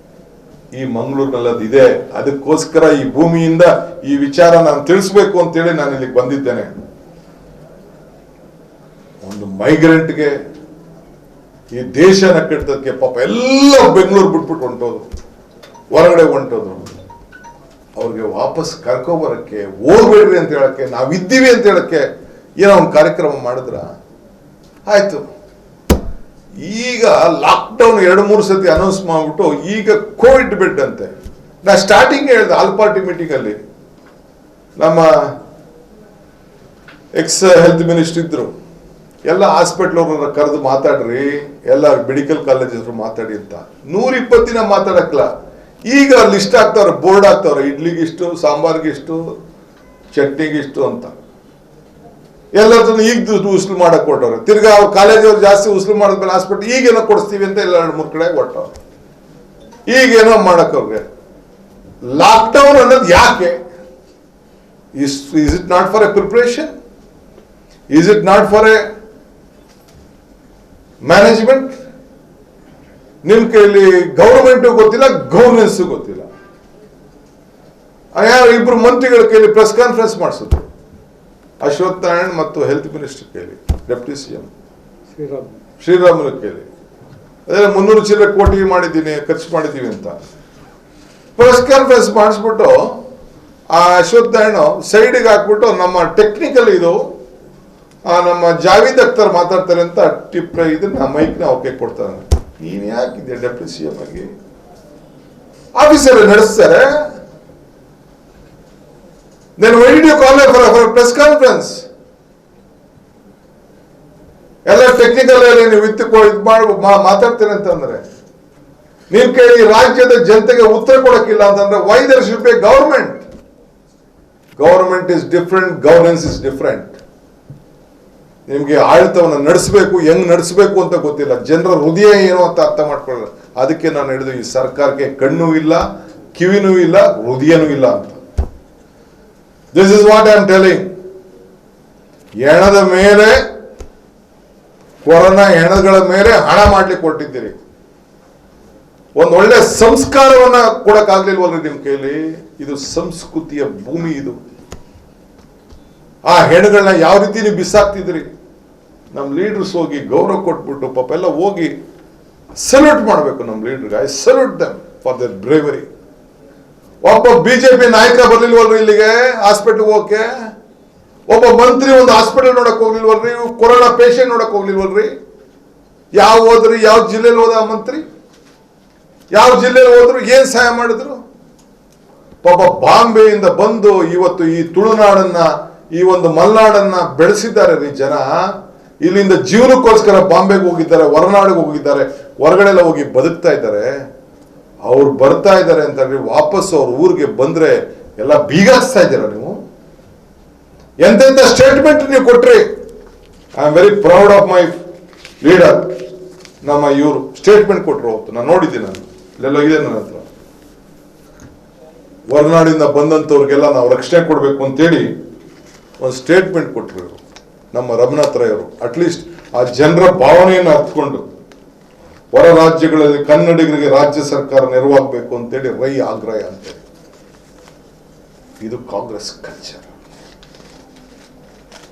ಈ ಮಂಗಳೂರಿನಲ್ಲಿ ಅದಿದೆ. ಅದಕ್ಕೋಸ್ಕರ ಈ ಭೂಮಿಯಿಂದ ಈ ವಿಚಾರ ನಾನು ತಿಳಿಸ್ಬೇಕು ಅಂತೇಳಿ ನಾನು ಇಲ್ಲಿಗೆ ಬಂದಿದ್ದೇನೆ. ಒಂದು ಮೈಗ್ರೆಂಟ್ಗೆ ಈ ದೇಶನ ಕಟ್ಟೋದಕ್ಕೆ ಪಾಪ ಎಲ್ಲ ಬೆಂಗಳೂರು ಬಿಟ್ಬಿಟ್ಟು ಹೊಂಟೋದು, ಹೊರಗಡೆ ಹೊಂಟೋದು. ಅವ್ರಿಗೆ ವಾಪಸ್ ಕರ್ಕೊಬರಕ್ಕೆ, ಹೋಗ್ಬೇಡ್ರಿ ಅಂತ ಹೇಳಕ್ಕೆ, ನಾವಿದ್ದೀವಿ ಅಂತ ಹೇಳಕ್ಕೆ ಏನೋ ಒಂದು ಕಾರ್ಯಕ್ರಮ ಮಾಡಿದ್ರ ಆಯ್ತು. ಈಗ ಲಾಕ್ಡೌನ್ 2-3 ಸತಿ ಅನೌನ್ಸ್ ಮಾಡ್ಬಿಟ್ಟು ಈಗ ಕೋವಿಡ್ ಬೆಡ್ ಅಂತೆ. ನಾ ಸ್ಟಾರ್ಟಿಂಗ್ ಹೇಳಿದೆ ಆಲ್ ಪಾರ್ಟಿ ಮೀಟಿಂಗ್ ಅಲ್ಲಿ, ನಮ್ಮ ಎಕ್ಸ್ ಹೆಲ್ತ್ ಮಿನಿಸ್ಟರ್ ಇದ್ರು, ಎಲ್ಲ ಹಾಸ್ಪಿಟ್ಲ್ ಅವ್ರನ್ನ ಕರೆದು ಮಾತಾಡ್ರಿ, ಎಲ್ಲ ಮೆಡಿಕಲ್ ಕಾಲೇಜ್ ಮಾತಾಡಿ ಅಂತ. 120 ದಿನ ಮಾತಾಡಕ್ಲ. ಈಗ ಲಿಸ್ಟ್ ಆಗ್ತಾವ್ರೆ, ಬೋರ್ಡ್ ಆಗ್ತಾವ್ರೆ, ಇಡ್ಲಿಗಿಷ್ಟು, ಸಾಂಬಾರ್ಗಿಷ್ಟು, ಚಟ್ನಿಗಿಷ್ಟು ಅಂತ. ಎಲ್ಲರೂ ಈಗ ಉಸ್ಲು ಮಾಡಕ್ ಕೊಟ್ಟವ್ರೆ. ತಿರ್ಗಾ ಅವ್ರ ಕಾಲೇಜ್ ಅವ್ರು ಜಾಸ್ತಿ ಉಸ್ಲು ಮಾಡಿದ್ಮೇಲೆ ಹಾಸ್ಪಿಟ್ಲ್ ಈಗೇನೋ ಕೊಡಿಸ್ತೀವಿ ಅಂತ ಎಲ್ಲ 2-3 ಕಡೆ ಕೊಟ್ಟವ್ರೆ. ಈಗೇನೋ ಮಾಡಕ್ ಅವ್ರಿಗೆ. ಲಾಕ್ಡೌನ್ ಅನ್ನೋದು ಯಾಕೆ? Is it not for A preparation? Is it not for A management? ನಿಮ್ ಕೈಲಿ ಗವರ್ಮೆಂಟ್ ಗೊತ್ತಿಲ್ಲ, ಗವರ್ನೆನ್ಸ್ ಗೊತ್ತಿಲ್ಲ. ಯಾರು 2 ಮಂತ್ರಿಗಳ ಕೈಲಿ ಪ್ರೆಸ್ ಕಾನ್ಫರೆನ್ಸ್ ಮಾಡಿಸಿದ್ರು, ಅಶ್ವಥ್ ನಾರಾಯಣ್ ಮತ್ತು ಹೆಲ್ತ್ ಮಿನಿಸ್ಟರ್ ಕೈಲಿ, ಡೆಪ್ಟಿ CM ಶ್ರೀರಾಮುಲು ಕೈಲಿ. ಅದೇ 300 ಕೋಟಿ ಮಾಡಿದ್ದೀನಿ, ಖರ್ಚು ಮಾಡಿದ್ದೀವಿ ಅಂತ ಪ್ರೆಸ್ ಕಾನ್ಫರೆನ್ಸ್ ಮಾಡಿಸ್ಬಿಟ್ಟು ಆ ಅಶ್ವಥ್ ನಾರಾಯಣ್ ಸೈಡ್ಗೆ ಹಾಕ್ಬಿಟ್ಟು ನಮ್ಮ ಟೆಕ್ನಿಕಲ್ ಇದು ನಮ್ಮ ಜಾವೀದ್ ಅಖ್ತರ್ ಮಾತಾಡ್ತಾರೆ ಅಂತ ಟಿಪ್ ಇದನ್ನ ಮೈಕ್ನ ಅವ್ರಿಗೆ ಕೊಡ್ತಾರೆ. ನೀನ್ ಯಾಕಿದ್ಯಾ ಡೆಪ್ಟಿ CM ಆಗಿ? ಆಫೀಸರ್ ನಡೆಸ್ತಾರೆ. Then why did you call her for a press conference? ಎಲ್ಲ ಟೆಕ್ನಿಕಲ್ ನೀವು ಮಾತಾಡ್ತೀರಿ ಅಂತಂದ್ರೆ, ನಿಮ್ ಕೈಲಿ ರಾಜ್ಯದ ಜನತೆಗೆ ಉತ್ತರ ಕೊಡಕ್ಕಿಲ್ಲ ಅಂತಂದ್ರೆ why there should be a government? Government is different, governance is different. ನಿಮ್ಗೆ ಆಡಳಿತವನ್ನ ನಡೆಸಬೇಕು, ಹೆಂಗ್ ನಡೆಸಬೇಕು ಅಂತ ಗೊತ್ತಿಲ್ಲ, ಜನರ ಹೃದಯ ಏನು ಅಂತ ಅರ್ಥ ಮಾಡ್ಕೊಳ್ಳಲ್ಲ. ಅದಕ್ಕೆ ನಾನು ಹೇಳಿದ್ದು, ಈ ಸರ್ಕಾರಕ್ಕೆ ಕಣ್ಣು ಇಲ್ಲ, ಕಿವಿನೂ ಇಲ್ಲ, ಹೃದಯನೂ ಇಲ್ಲ ಅಂತ. This is what I am telling. ಹೆಣದ ಮೇಲೆ, ಕೊರೋನಾ ಹೆಣಗಳ ಮೇಲೆ ಹಣ ಮಾಡ್ಲಿಕ್ಕೆ ಕೊಟ್ಟಿದ್ದೀರಿ. ಒಂದು ಒಳ್ಳೆ ಸಂಸ್ಕಾರವನ್ನ ಕೊಡಕ್ಕಾಗ್ಲಿಲ್ವಲ್ರಿ ನಿಮ್ ಕೈಲಿ? ಇದು ಸಂಸ್ಕೃತಿಯ ಭೂಮಿ ಇದು. ಆ ಹೆಣ್ಣುಗಳನ್ನ ಯಾವ ರೀತಿ ನೀವು ಬಿಸಾಕ್ತಿದ್ರಿ? ನಮ್ಮ ಲೀಡರ್ಸ್ ಹೋಗಿ ಗೌರವ ಕೊಟ್ಬಿಟ್ಟು ಪಾಪ ಎಲ್ಲ ಹೋಗಿ ಸಲ್ಯೂಟ್ ಮಾಡಬೇಕು ನಮ್ಮ ಲೀಡರ್ಗೆ. I salute them for their bravery. ಒಬ್ಬ ಬಿಜೆಪಿ ನಾಯಕ ಬರ್ಲಿಲ್ವಲ್ರಿ ಇಲ್ಲಿಗೆ ಹಾಸ್ಪಿಟಲ್ ಹೋಗಕ್ಕೆ? ಒಬ್ಬ ಮಂತ್ರಿ ಒಂದು ಹಾಸ್ಪಿಟಲ್ ನೋಡಕ್ ಹೋಗ್ಲಿಲ್ವಲ್ರಿ? ಕೊರೋನಾ ಪೇಷಂಟ್ ನೋಡಕ್ ಹೋಗ್ಲಿಲ್ವಲ್ರಿ? ಯಾವ ಹೋದ್ರಿ? ಯಾವ ಜಿಲ್ಲೆಯಲ್ಲಿ ಹೋದ ಆ ಮಂತ್ರಿ? ಯಾವ ಜಿಲ್ಲೆಯಲ್ಲಿ ಹೋದ್ರು? ಏನ್ ಸಹಾಯ ಮಾಡಿದ್ರು? ಪಾಪ ಬಾಂಬೆಯಿಂದ ಬಂದು ಇವತ್ತು ಈ ತುಳುನಾಡನ್ನ, ಈ ಒಂದು ಮಲೆನಾಡನ್ನ ಬೆಳೆಸಿದ್ದಾರೆ ರೀ ಜನ. ಇಲ್ಲಿಂದ ಜೀವನಕ್ಕೋಸ್ಕರ ಬಾಂಬೆಗೆ ಹೋಗಿದ್ದಾರೆ, ಹೊರನಾಡಿಗೆ ಹೋಗಿದ್ದಾರೆ, ಹೊರಗಡೆ ಎಲ್ಲ ಹೋಗಿ ಬದುಕ್ತಾ ಇದ್ದಾರೆ. ಅವ್ರು ಬರ್ತಾ ಇದ್ದಾರೆ ಅಂತ ವಾಪಸ್ ಅವ್ರ ಊರಿಗೆ ಬಂದ್ರೆ ಎಲ್ಲ ಬೀಗಾಸ್ತಾ ಇದ್ದೀರಾ ನೀವು? ಎಂತೆಂತ ಸ್ಟೇಟ್ಮೆಂಟ್ ನೀವು ಕೊಟ್ರಿ. I am very proud of my leader. ನಮ್ಮ ಇವರು ಸ್ಟೇಟ್ಮೆಂಟ್ ಕೊಟ್ಟರು ಅವತ್ತು, ನಾನು ನೋಡಿದ್ದೀನಿ. ನಾನು ಇಲ್ಲೆಲ್ಲ ಇದೆ ನನ್ನ ಹತ್ರ. ಹೊರನಾಡಿಂದ ಬಂದಂತವ್ರಿಗೆಲ್ಲ ನಾವು ರಕ್ಷಣೆ ಕೊಡ್ಬೇಕು ಅಂತೇಳಿ ಒಂದು ಸ್ಟೇಟ್ಮೆಂಟ್ ಕೊಟ್ಟರು ಇವರು, ನಮ್ಮ ರಮನಾಥ್ ರೈ ಅವರು. ಅಟ್ಲೀಸ್ಟ್ ಆ ಜನರ ಭಾವನೆಯನ್ನು ಅರ್ಥಕೊಂಡು ಹೊರ ರಾಜ್ಯಗಳಲ್ಲಿ ಕನ್ನಡಿಗರಿಗೆ ರಾಜ್ಯ ಸರ್ಕಾರ ನೆರವಾಗಬೇಕು ಅಂತೇಳಿ ರೈ ಆಗ್ರಹ ಅಂತೇಳಿ. ಇದು ಕಾಂಗ್ರೆಸ್ ಕಲ್ಚರ್.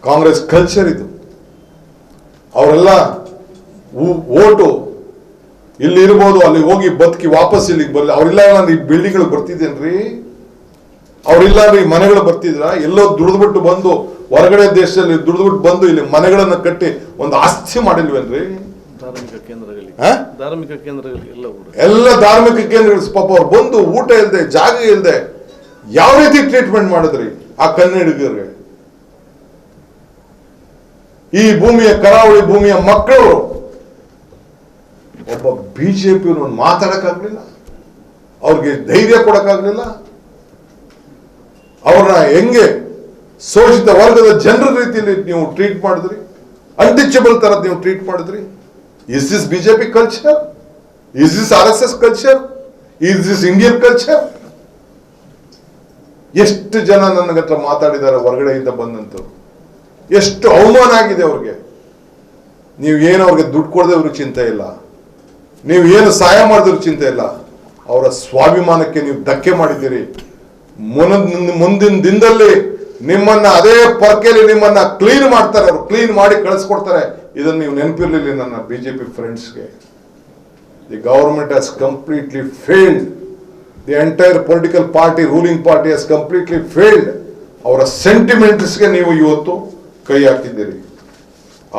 ಕಾಂಗ್ರೆಸ್ ಕಲ್ಚರ್ ಇದು. ಅವರೆಲ್ಲ ಓಟು ಇಲ್ಲಿ ಇರ್ಬೋದು, ಅಲ್ಲಿ ಹೋಗಿ ಬದುಕಿ ವಾಪಸ್ ಇಲ್ಲಿಗೆ ಬರಲಿ. ಅವ್ರಿಲ್ಲ ನಾನು ಈ ಬಿಲ್ಡಿಂಗ್ ಬರ್ತಿದ್ದೇನ್ರಿ? ಅವ್ರಿಲ್ಲ ಈ ಮನೆಗಳು ಬರ್ತಿದ್ರ? ಎಲ್ಲೋ ದುಡಿದ್ಬಿಟ್ಟು ಬಂದು ಹೊರಗಡೆ ದೇಶದಲ್ಲಿ ದುಡಿದ್ಬಿಟ್ಟು ಬಂದು ಇಲ್ಲಿ ಮನೆಗಳನ್ನ ಕಟ್ಟಿ ಒಂದು ಆಸ್ತಿ ಮಾಡಿಲ್ವೇನ್ರಿ? ಧಾರ್ಮಿಕ ಕೇಂದ್ರಗಳು ಎಲ್ಲ ಧಾರ್ಮಿಕ ಕೇಂದ್ರಗಳು. ಪಾಪ ಅವ್ರು ಬಂದು ಊಟ ಇಲ್ಲದೆ, ಜಾಗ ಇಲ್ಲದೆ ಯಾವ ರೀತಿ ಟ್ರೀಟ್ಮೆಂಟ್ ಮಾಡಿದ್ರಿ ಆ ಕನ್ನಡಿಗರಿಗೆ? ಈ ಭೂಮಿಯ, ಕರಾವಳಿ ಭೂಮಿಯ ಮಕ್ಕಳು ಒಬ್ಬ ಬಿಜೆಪಿ ಮಾತಾಡಕ್ಕಾಗ್ಲಿಲ್ಲ, ಅವ್ರಿಗೆ ಧೈರ್ಯ ಕೊಡಕ್ಕಾಗ್ಲಿಲ್ಲ. ಅವ್ರನ್ನ ಹೆಂಗೆ ಶೋಷಿತ ವರ್ಗದ ಜನರ ರೀತಿಯಲ್ಲಿ ನೀವು ಟ್ರೀಟ್ ಮಾಡಿದ್ರಿ, ಅನ್ಟಚಬಲ್ ತರ ನೀವು ಟ್ರೀಟ್ ಮಾಡಿದ್ರಿ. Is this BJP culture? Is this RSS culture? Is this Indian culture? ಎಷ್ಟು ಜನ ನನ್ನ ಹತ್ರ ಮಾತಾಡಿದ್ದಾರೆ ಹೊರಗಡೆಯಿಂದ ಬಂದಂತವ್ರು. ಎಷ್ಟು ಅವಮಾನ ಆಗಿದೆ ಅವ್ರಿಗೆ. ನೀವು ಏನು ಅವ್ರಿಗೆ ದುಡ್ಡು ಕೊಡದೆ ಅವ್ರಿಗೆ ಚಿಂತೆ ಇಲ್ಲ, ನೀವು ಏನು ಸಹಾಯ ಮಾಡಿದ್ರು ಚಿಂತೆ ಇಲ್ಲ. ಅವರ ಸ್ವಾಭಿಮಾನಕ್ಕೆ ನೀವು ಧಕ್ಕೆ ಮಾಡಿದ್ದೀರಿ. ಮುಂದಿನ ದಿನದಲ್ಲಿ ನಿಮ್ಮನ್ನ ಅದೇ ಪರ್ಕೆಯಲ್ಲಿ ನಿಮ್ಮನ್ನ ಕ್ಲೀನ್ ಮಾಡ್ತಾರೆ, ಅವರು ಕ್ಲೀನ್ ಮಾಡಿ ಕಳಿಸ್ಕೊಡ್ತಾರೆ. ಇದನ್ನು ನೀವು ನೆನಪಿರ್ಲಿಲ್ಲ ನನ್ನ ಬಿಜೆಪಿ ಫ್ರೆಂಡ್ಸ್ಗೆ. The government has completely failed. The entire political party, ruling party has completely failed. ಅವರ ಸೆಂಟಿಮೆಂಟ್ಸ್ಗೆ ನೀವು ಇವತ್ತು ಕೈ ಹಾಕಿದ್ದೀರಿ.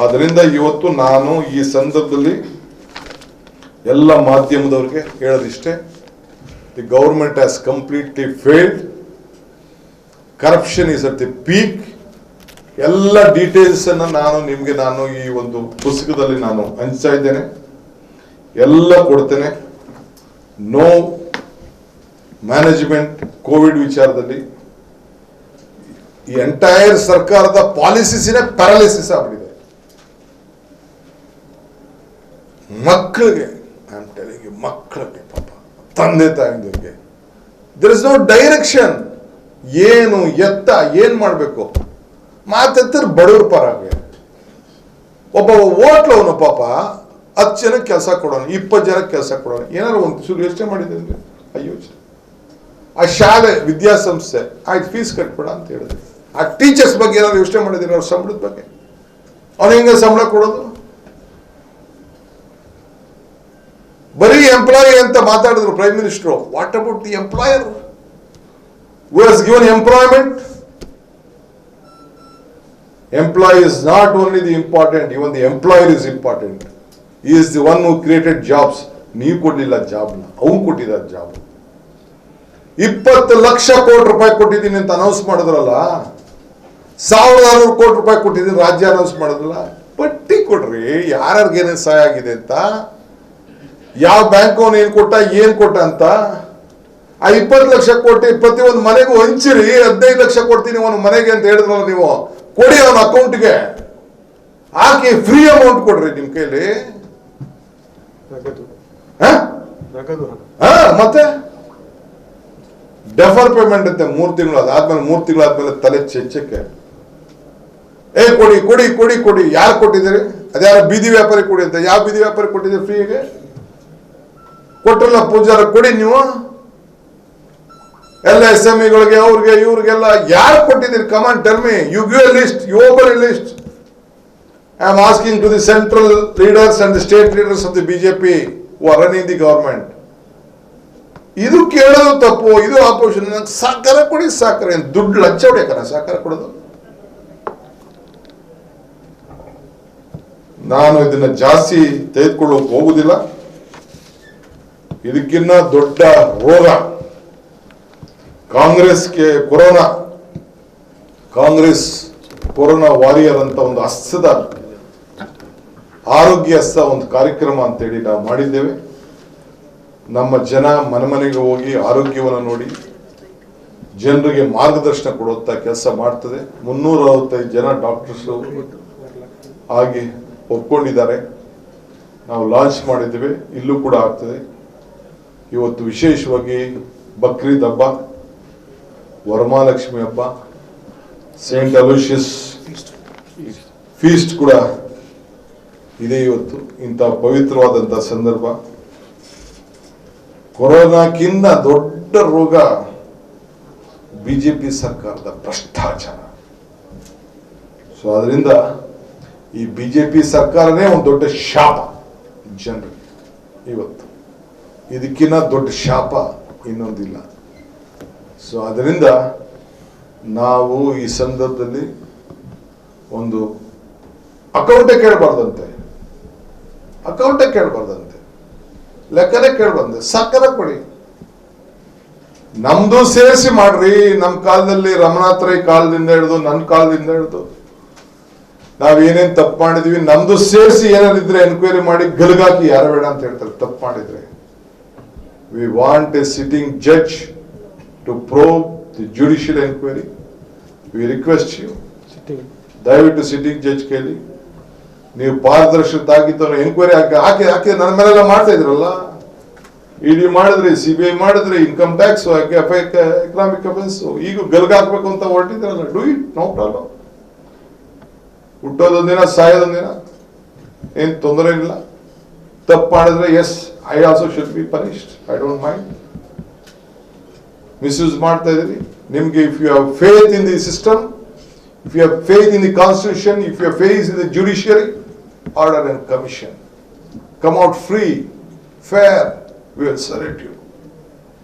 ಆದ್ರಿಂದ ಇವತ್ತು ನಾನು ಈ ಸಂದರ್ಭದಲ್ಲಿ ಎಲ್ಲ ಮಾಧ್ಯಮದವ್ರಿಗೆ ಹೇಳೋದಿಷ್ಟೇ, the government has completely failed. Corruption is at the peak. ಎಲ್ಲ ಡೀಟೇಲ್ಸ್ ಅನ್ನ ನಾನು ಈ ಒಂದು ಪುಸ್ತಕದಲ್ಲಿ ನಾನು ಹಂಚ್ತಾ ಇದ್ದೇನೆ, ಎಲ್ಲ ಕೊಡ್ತೇನೆ. ನೋ ಮ್ಯಾನೇಜ್ಮೆಂಟ್ ಕೋವಿಡ್ ವಿಚಾರದಲ್ಲಿ ಈ ಎಂಟೈರ್ ಸರ್ಕಾರದ ಪಾಲಿಸಿನೇ ಪ್ಯಾರಾಲಿಸಿಸ್ ಆಗ್ಬಿಟ್ಟಿದೆ. ಮಕ್ಕಳಿಗೆ ಮಕ್ಕಳಿಗೆ ಪಾಪ ತಂದೆ ತಾಯಿಗೆ ದೇರ್ ಇಸ್ ನೋ ಡೈರೆಕ್ಷನ್. ಏನು ಎತ್ತ ಏನ್ ಮಾಡ್ಬೇಕು? ಮಾತೆತ್ತರ ಬಡವ್ರ ಪರಾಗೆ. ಒಬ್ಬ ಹೋಟ್ಲವನು ಪಾಪ 10 ಜನಕ್ಕೆ ಕೆಲಸ ಕೊಡೋನು, 20 ಜನಕ್ಕೆ ಕೆಲಸ ಕೊಡೋನು. ಏನಾದ್ರು ಒಂದು ಚೂರು ಯೋಚನೆ ಮಾಡಿದ್ರೆ ಅಯ್ಯೋ, ಆ ಶಾಲೆ ವಿದ್ಯಾಸಂಸ್ಥೆ ಆಯ್ತು ಫೀಸ್ ಕಟ್ಬೇಡ ಅಂತ ಹೇಳಿದ್ರೆ, ಆ ಟೀಚರ್ಸ್ ಬಗ್ಗೆ ಏನಾದ್ರು ಯೋಚನೆ ಮಾಡಿದ್ರೆ ಅವ್ರ ಸಂಬಳದ ಬಗ್ಗೆ? ಅವ್ನು ಹೆಂಗ ಸಂಬಳ ಕೊಡೋದು? ಬರೀ ಎಂಪ್ಲಾಯಿ ಅಂತ ಮಾತಾಡಿದ್ರು prime minister. What about the employer who has given employment? Employee is not only the important, even the employer is important. He is the one who created jobs. ನೀವು ಕೊಡ್ಲಿಲ್ಲ ಜಾಬ್ನ, ಅವನು ಕೊಟ್ಟಿದ್ದ ಜಾಬ್. 20 ಲಕ್ಷ ಕೋಟಿ ರೂಪಾಯಿ ಕೊಟ್ಟಿದ್ದೀನಿ ಅಂತ ಅನೌನ್ಸ್ ಮಾಡಿದ್ರಲ್ಲ, 1600 ಕೋಟಿ ರೂಪಾಯಿ ಕೊಟ್ಟಿದ್ದೀನಿ ರಾಜ್ಯ ಅನೌನ್ಸ್ ಮಾಡಿದ್ರಲ್ಲ. ಪಟ್ಟಿ ಕೊಡ್ರಿ ಯಾರ್ಯಾರಿಗೆ ಏನೇನು ಸಹಾಯ ಆಗಿದೆ ಅಂತ, ಯಾವ ಬ್ಯಾಂಕ್ ಅವನು ಏನ್ ಕೊಟ್ಟ ಅಂತ. ಆ 20 ಲಕ್ಷ ಕೋಟಿ ಪ್ರತಿಯೊಂದು ಮನೆಗೂ ಹಂಚಿರಿ. 15 ಲಕ್ಷ ಕೊಡ್ತೀನಿ ಒಂದು ಮನೆಗೆ ಅಂತ ಹೇಳಿದ್ರಲ್ಲ ನೀವು, ಕೊಡಿ ಅವನ ಅಕೌಂಟ್ಗೆ ಹಾಕಿ, ಫ್ರೀ ಅಮೌಂಟ್ ಕೊಡ್ರಿ ನಿಮ್ ಕೈಲಿ. ಮತ್ತೆ ಡೆಫರ್ ಪೇಮೆಂಟ್ ಅಂತೆ 3 ತಿಂಗಳು, ಅದಾದ್ಮೇಲೆ 3 ತಿಂಗಳಾದ್ಮೇಲೆ ತಲೆ ಚೆಚ್ಚಕ್ಕೆ ಕೊಡಿ ಕೊಡಿ ಕೊಡಿ ಕೊಡಿ. ಯಾರು ಕೊಟ್ಟಿದ್ದೀರಿ? ಅದ್ಯಾರ ಬೀದಿ ವ್ಯಾಪಾರಿ ಕೊಡಿ ಅಂತ. ಯಾವ ಬೀದಿ ವ್ಯಾಪಾರಿ ಕೊಟ್ಟಿದ್ದೀರಿ ಫ್ರೀಗೆ? ಕೊಟ್ರಲ್ಲ ಪೂಜಾರ ಕೊಡಿ ನೀವು ಎಲ್ಲ SMEಗಳಿಗೆ ಅವ್ರಿಗೆ ಇವ್ರಿಗೆಲ್ಲ ಯಾರು ಕೊಟ್ಟಿದ್ದೀರಿ? Come on tell me, you give a list, you open a list. I am asking to the central leaders and the state leaders of the BJP who are running the government. ಇದು ಕೇಳೋದು ತಪ್ಪು, ಇದು ಆಪೋಸಿಷನ್. ಸಹಕಾರ ಕೊಡಿ, ಸಹಕಾರ ಏನು ದುಡ್ಡು ಲಂಚ ಹೊಡಿಯಕಲ್ಲ ಸಹಕಾರ ಕೊಡೋದು? ನಾನು ಇದನ್ನ ಜಾಸ್ತಿ ತೆಗೆದುಕೊಳ್ಳೋಕೆ ಹೋಗುದಿಲ್ಲ. ಇದಕ್ಕಿನ್ನ ದೊಡ್ಡ ರೋಗ ಕಾಂಗ್ರೆಸ್ಗೆ ಕಾಂಗ್ರೆಸ್ ಕೊರೋನಾ ವಾರಿಯರ್ ಅಂತ ಒಂದು ಹಸ್ತದ ಆರೋಗ್ಯ ಹಸ್ತ ಒಂದು ಕಾರ್ಯಕ್ರಮ ಅಂತೇಳಿ ನಾವು ಮಾಡಿದ್ದೇವೆ. ನಮ್ಮ ಜನ ಮನೆಗೆ ಹೋಗಿ ಆರೋಗ್ಯವನ್ನು ನೋಡಿ ಜನರಿಗೆ ಮಾರ್ಗದರ್ಶನ ಕೊಡುವಂತ ಕೆಲಸ ಮಾಡ್ತದೆ. 365 ಜನ ಡಾಕ್ಟರ್ಸ್ ಆಗಿ ಒಪ್ಕೊಂಡಿದ್ದಾರೆ. ನಾವು ಲಾಂಚ್ ಮಾಡಿದ್ದೇವೆ, ಇಲ್ಲೂ ಕೂಡ ಆಗ್ತದೆ. ಇವತ್ತು ವಿಶೇಷವಾಗಿ ಬಕ್ರೀದ್ ಹಬ್ಬ, ವರಮಹಾಲಕ್ಷ್ಮಿ ಹಬ್ಬ, ಸೇಂಟ್ ಅಲೋಷಿಯಸ್ ಫೀಸ್ಟ್ ಕೂಡ ಇದೆ ಇವತ್ತು. ಇಂಥ ಪವಿತ್ರವಾದಂಥ ಸಂದರ್ಭ. ಕೊರೋನಾಕ್ಕಿಂತ ದೊಡ್ಡ ರೋಗ ಬಿಜೆಪಿ ಸರ್ಕಾರದ ಭ್ರಷ್ಟಾಚಾರ. ಸೊ ಅದರಿಂದ ಈ ಬಿಜೆಪಿ ಸರ್ಕಾರನೇ ಒಂದು ದೊಡ್ಡ ಶಾಪ ಜನರಿಗೆ ಇವತ್ತು. ಇದಕ್ಕಿಂತ ದೊಡ್ಡ ಶಾಪ ಇನ್ನೊಂದಿಲ್ಲ. ಸೊ ಅದರಿಂದ ನಾವು ಈ ಸಂದರ್ಭದಲ್ಲಿ ಒಂದು ಅಕೌಂಟೇ ಕೇಳಬಾರ್ದಂತೆ, ಲೆಕ್ಕನೇ ಕೇಳಬಾರ್ದು. ಸಕ್ಕರೆ ಕೊಡಿ, ನಮ್ದು ಸೇರಿಸಿ ಮಾಡ್ರಿ. ನಮ್ಮ ಕಾಲದಲ್ಲಿ ರಮನಾಥ್ ರೈ ಕಾಲದಿಂದ ಹಿಡಿದು ನನ್ನ ಕಾಲದಿಂದ ಹಿಡಿದು ನಾವೇನೇನ್ ತಪ್ಪು ಮಾಡಿದ್ವಿ ನಮ್ದು ಸೇರಿಸಿ ಏನಾರಿದ್ರೆ ಎನ್ಕ್ವೈರಿ ಮಾಡಿ ಗಲ್ಗಾಕಿ ಯಾರು ಬೇಡ ಅಂತ ಹೇಳ್ತಾರೆ ತಪ್ಪು ಮಾಡಿದ್ರೆ. We want a sitting judge to probe the judicial enquiry. We request you, ದಯವಿಟ್ಟು ಸಿಟ್ಟಿಂಗ್ ಜಡ್ಜ್ ಕೇಳಿ ನೀವು ಪಾರದರ್ಶಕವಾಗಿದ್ದು ಎನ್ಕ್ವೈರಿ ಹಾಕಿ ನನ್ನ ಮೇಲೆಲ್ಲ ಮಾಡ್ತಾ ಇದ್ರಲ್ಲ. ಇಡಿ ಮಾಡಿದ್ರಿ, CBI ಮಾಡಿದ್ರಿ, ಇನ್ಕಮ್ ಟ್ಯಾಕ್ಸ್, ಎಕನಾಮಿಕ್ ಅಫೆನ್ಸ್, ಈಗ ಗಲ್ಗಾಕ್ಬೇಕು ಅಂತ ಹೊರಟಿದ್ರಲ್ಲ. Do it, no problem. ಹುಟ್ಟೋದೊಂದಿನ ಸಾಯೋದೊಂದಿನ ಏನ್ ತೊಂದರೆ ಇಲ್ಲ. ತಪ್ಪು ಮಾಡಿದ್ರೆ yes, I also should be punished, I don't mind. Misuse ಮಾಡ್ತಾ ಇದ್ರಿ. ನಿಮ್ಗೆ if you have faith in the system, if you have faith in the constitution, if you have faith in the judiciary, order and commission, come out free, fair, we will salute you.